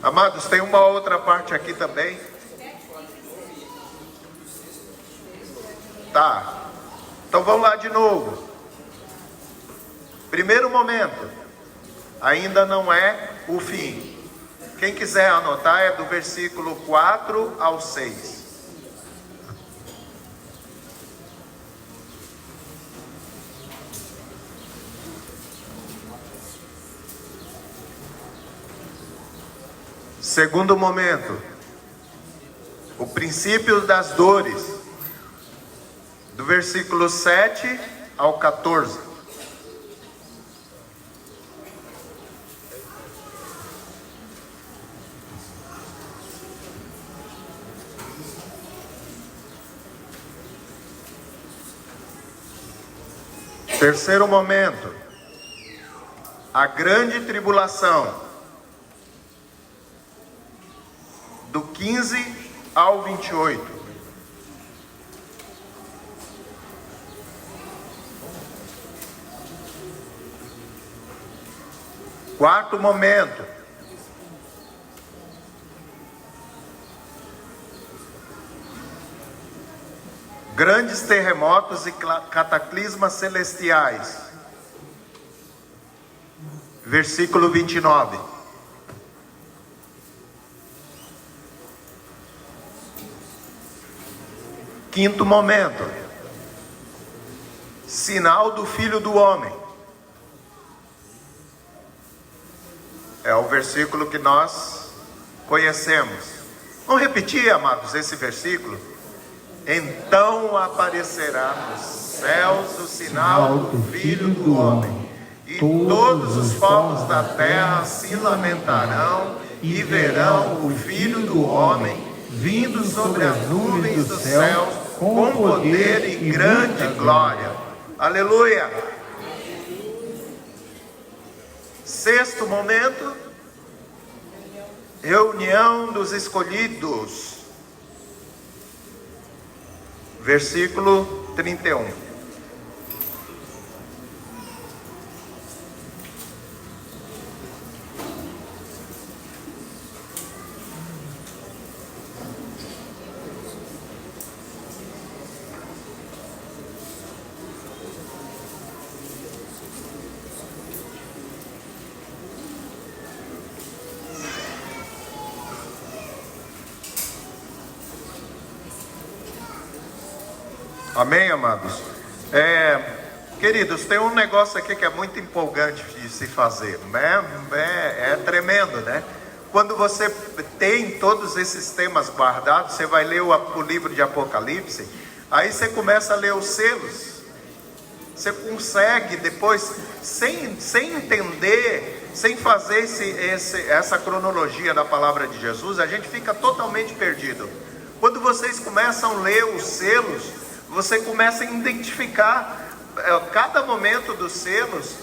Amados, tem uma outra parte aqui também. Tá, então vamos lá de novo. Primeiro momento, ainda não é o fim. Quem quiser anotar, é do versículo 4 ao 6. Segundo momento, o princípio das dores, do versículo 7 ao 14. Terceiro momento, a grande tribulação, do 15 ao 28. Quarto momento, grandes terremotos e cataclismas celestiais. Versículo 29. Quinto momento, sinal do Filho do Homem. É o versículo que nós conhecemos. Vamos repetir, amados, esse versículo? Então aparecerá nos céus o sinal do Filho do Homem, e todos os povos da terra se lamentarão e verão o Filho do Homem vindo sobre as nuvens dos céus com poder e grande glória. Aleluia! Sexto momento, reunião dos escolhidos. Versículo 31. Amém, amados? Queridos, tem um negócio aqui que é muito empolgante de se fazer, né? É tremendo, né? Quando você tem todos esses temas guardados, você vai ler o livro de Apocalipse, aí você começa a ler os selos. Você consegue depois, sem entender, sem fazer essa cronologia da palavra de Jesus, a gente fica totalmente perdido. Quando vocês começam a ler os selos, você começa a identificar cada momento dos selos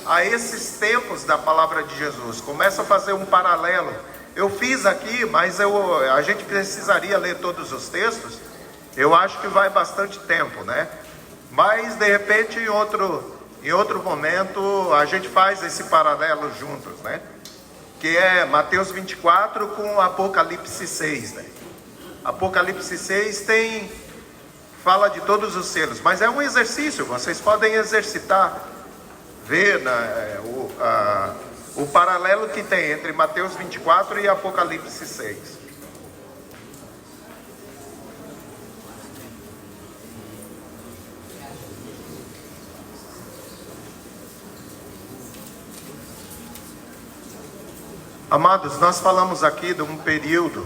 a esses tempos da palavra de Jesus. Começa a fazer um paralelo. Eu fiz aqui, mas a gente precisaria ler todos os textos. Eu acho que vai bastante tempo, né? Mas de repente em outro momento a gente faz esse paralelo juntos, né? Que é Mateus 24 com Apocalipse 6, né? Apocalipse 6 fala de todos os selos, mas é um exercício, vocês podem exercitar, ver o paralelo que tem entre Mateus 24 e Apocalipse 6. Amados, nós falamos aqui de um período,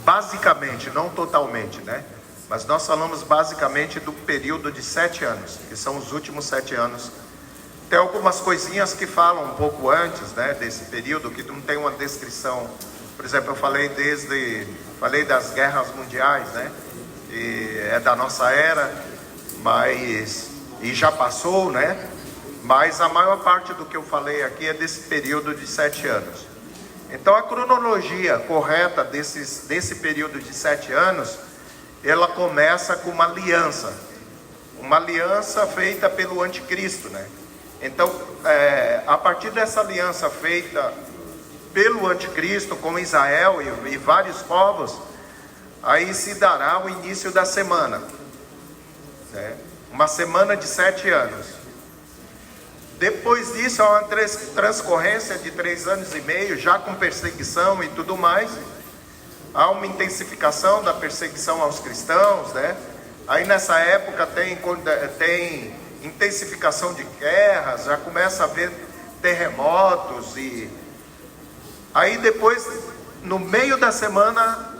basicamente, não totalmente, né? Mas nós falamos basicamente do período de 7 anos, que são os últimos 7 anos. Tem algumas coisinhas que falam um pouco antes, né, desse período, que não tem uma descrição. Por exemplo, eu falei das guerras mundiais, né? E é da nossa era, e já passou, né? Mas a maior parte do que eu falei aqui é desse período de 7 anos. Então a cronologia correta desse período de 7 anos, ela começa com uma aliança feita pelo anticristo, né? Então, a partir dessa aliança feita pelo anticristo com Israel e vários povos, aí se dará o início da semana, né? Uma semana de 7 anos. Depois disso, há uma transcorrência de 3 anos e meio, já com perseguição e tudo mais. Há uma intensificação da perseguição aos cristãos, né? Aí nessa época tem intensificação de guerras, já começa a haver terremotos. E aí depois, no meio da semana,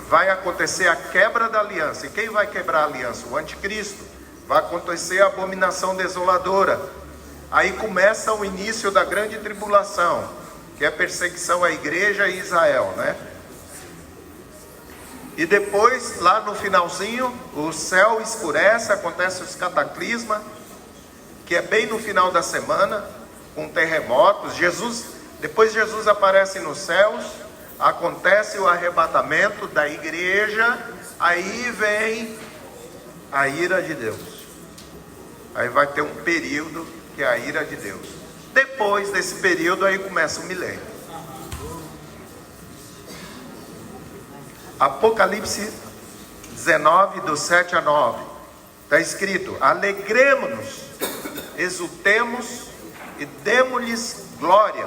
vai acontecer a quebra da aliança. E quem vai quebrar a aliança? O anticristo. Vai acontecer a abominação desoladora. Aí começa o início da grande tribulação, que é a perseguição à igreja e Israel, né? E depois, lá no finalzinho, o céu escurece, acontece os cataclismas, que é bem no final da semana, com terremotos. Depois Jesus aparece nos céus, acontece o arrebatamento da igreja, aí vem a ira de Deus. Aí vai ter um período que é a ira de Deus. Depois desse período, aí começa o milênio. Apocalipse 19, do 7 a 9, está escrito: alegremo-nos, exultemos e demo-lhes glória,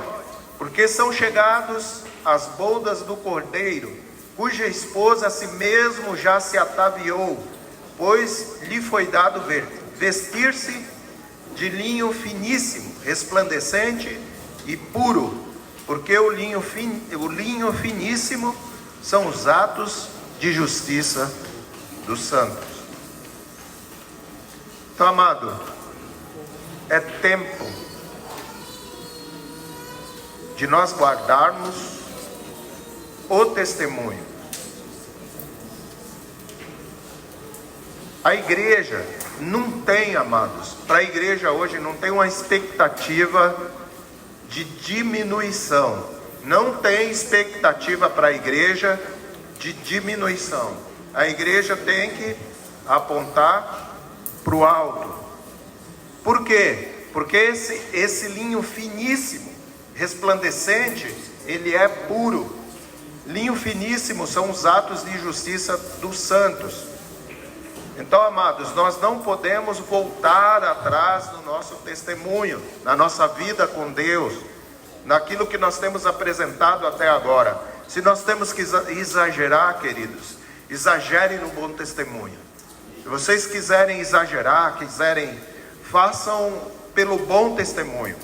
porque são chegados as bodas do Cordeiro, cuja esposa a si mesmo já se ataviou, pois lhe foi dado vestir-se de linho finíssimo, resplandecente e puro, porque o linho finíssimo são os atos de justiça dos santos. Então, amado, é tempo de nós guardarmos o testemunho. A igreja não tem, amados, para a igreja hoje não tem uma expectativa de diminuição. Não tem expectativa para a igreja de diminuição. A igreja tem que apontar para o alto. Por quê? Porque esse linho finíssimo, resplandecente, ele é puro. Linho finíssimo são os atos de justiça dos santos. Então, amados, nós não podemos voltar atrás no nosso testemunho, na nossa vida com Deus, naquilo que nós temos apresentado até agora. Se nós temos que exagerar, queridos, exagerem no bom testemunho. Se vocês quiserem exagerar, façam pelo bom testemunho,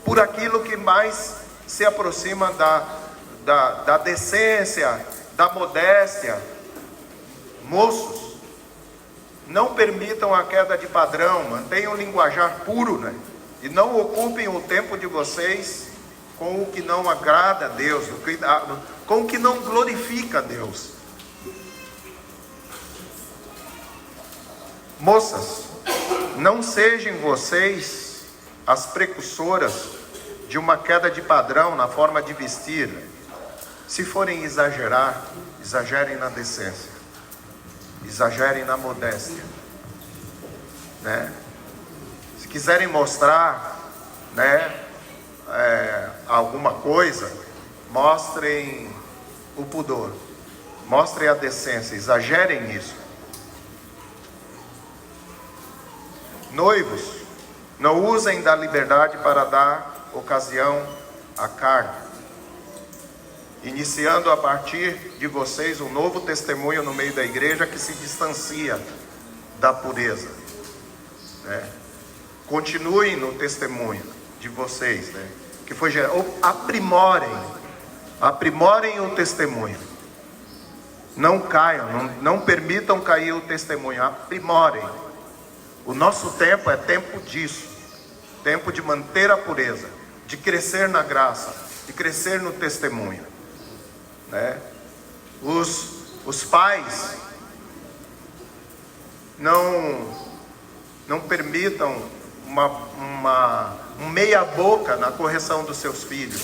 por aquilo que mais se aproxima da decência, da modéstia. Moços, não permitam a queda de padrão, mantenham o linguajar puro, né? E não ocupem o tempo de vocês com o que não agrada a Deus, com o que não glorifica a Deus. Moças, não sejam vocês as precursoras de uma queda de padrão na forma de vestir. Se forem exagerar, exagerem na decência, exagerem na modéstia, né? Se quiserem mostrar, né, alguma coisa, mostrem o pudor, mostrem a decência, exagerem nisso. Noivos, não usem da liberdade para dar ocasião à carne, iniciando a partir de vocês um novo testemunho no meio da igreja que se distancia da pureza, né? Continuem no testemunho de vocês, né, que foi gerado. Aprimorem o testemunho. Não caiam, não permitam cair o testemunho. Aprimorem. O nosso tempo é tempo disso, tempo de manter a pureza, de crescer na graça, de crescer no testemunho, né? Os pais não permitam um meia boca na correção dos seus filhos,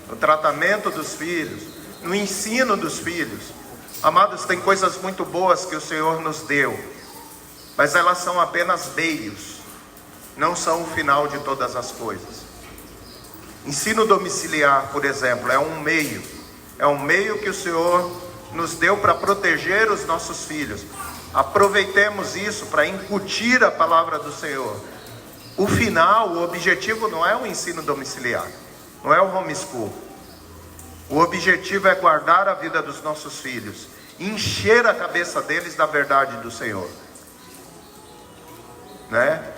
no tratamento dos filhos, no ensino dos filhos. Amados, tem coisas muito boas que o Senhor nos deu, mas elas são apenas meios, não são o final de todas as coisas. Ensino domiciliar, por exemplo, é um meio que o Senhor nos deu para proteger os nossos filhos. Aproveitemos isso para incutir a palavra do Senhor. O final, o objetivo não é o ensino domiciliar, não é o homeschool. O objetivo é guardar a vida dos nossos filhos, encher a cabeça deles da verdade do Senhor, né?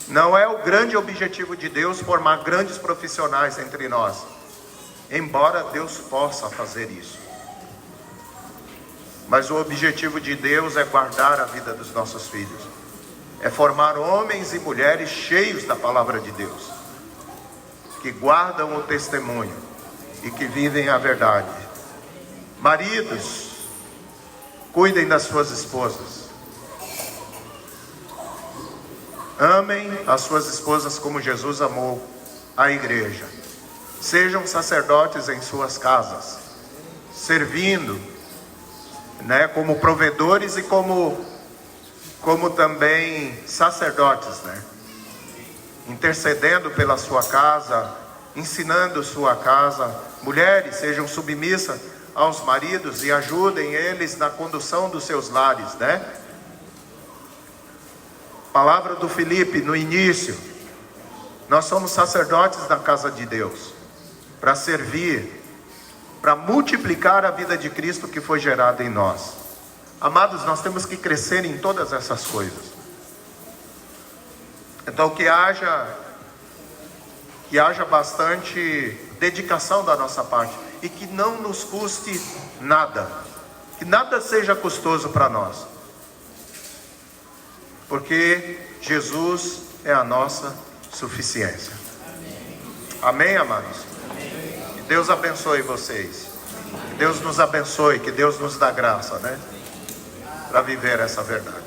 Não é o grande objetivo de Deus formar grandes profissionais entre nós, embora Deus possa fazer isso. Mas o objetivo de Deus é guardar a vida dos nossos filhos, é formar homens e mulheres cheios da palavra de Deus, que guardam o testemunho e que vivem a verdade. Maridos, cuidem das suas esposas. Amem as suas esposas como Jesus amou a igreja. Sejam sacerdotes em suas casas, servindo, né, como provedores e como também sacerdotes, né? Intercedendo pela sua casa, ensinando sua casa. Mulheres, sejam submissas aos maridos e ajudem eles na condução dos seus lares, né? Palavra do Filipe no início: nós somos sacerdotes da casa de Deus, para servir, para multiplicar a vida de Cristo que foi gerada em nós. Amados, nós temos que crescer em todas essas coisas. Então que haja bastante dedicação da nossa parte, e que não nos custe nada, que nada seja custoso para nós, porque Jesus é a nossa suficiência. Amém, amados? Que Deus abençoe vocês, que Deus nos abençoe, que Deus nos dá graça, né, para viver essa verdade.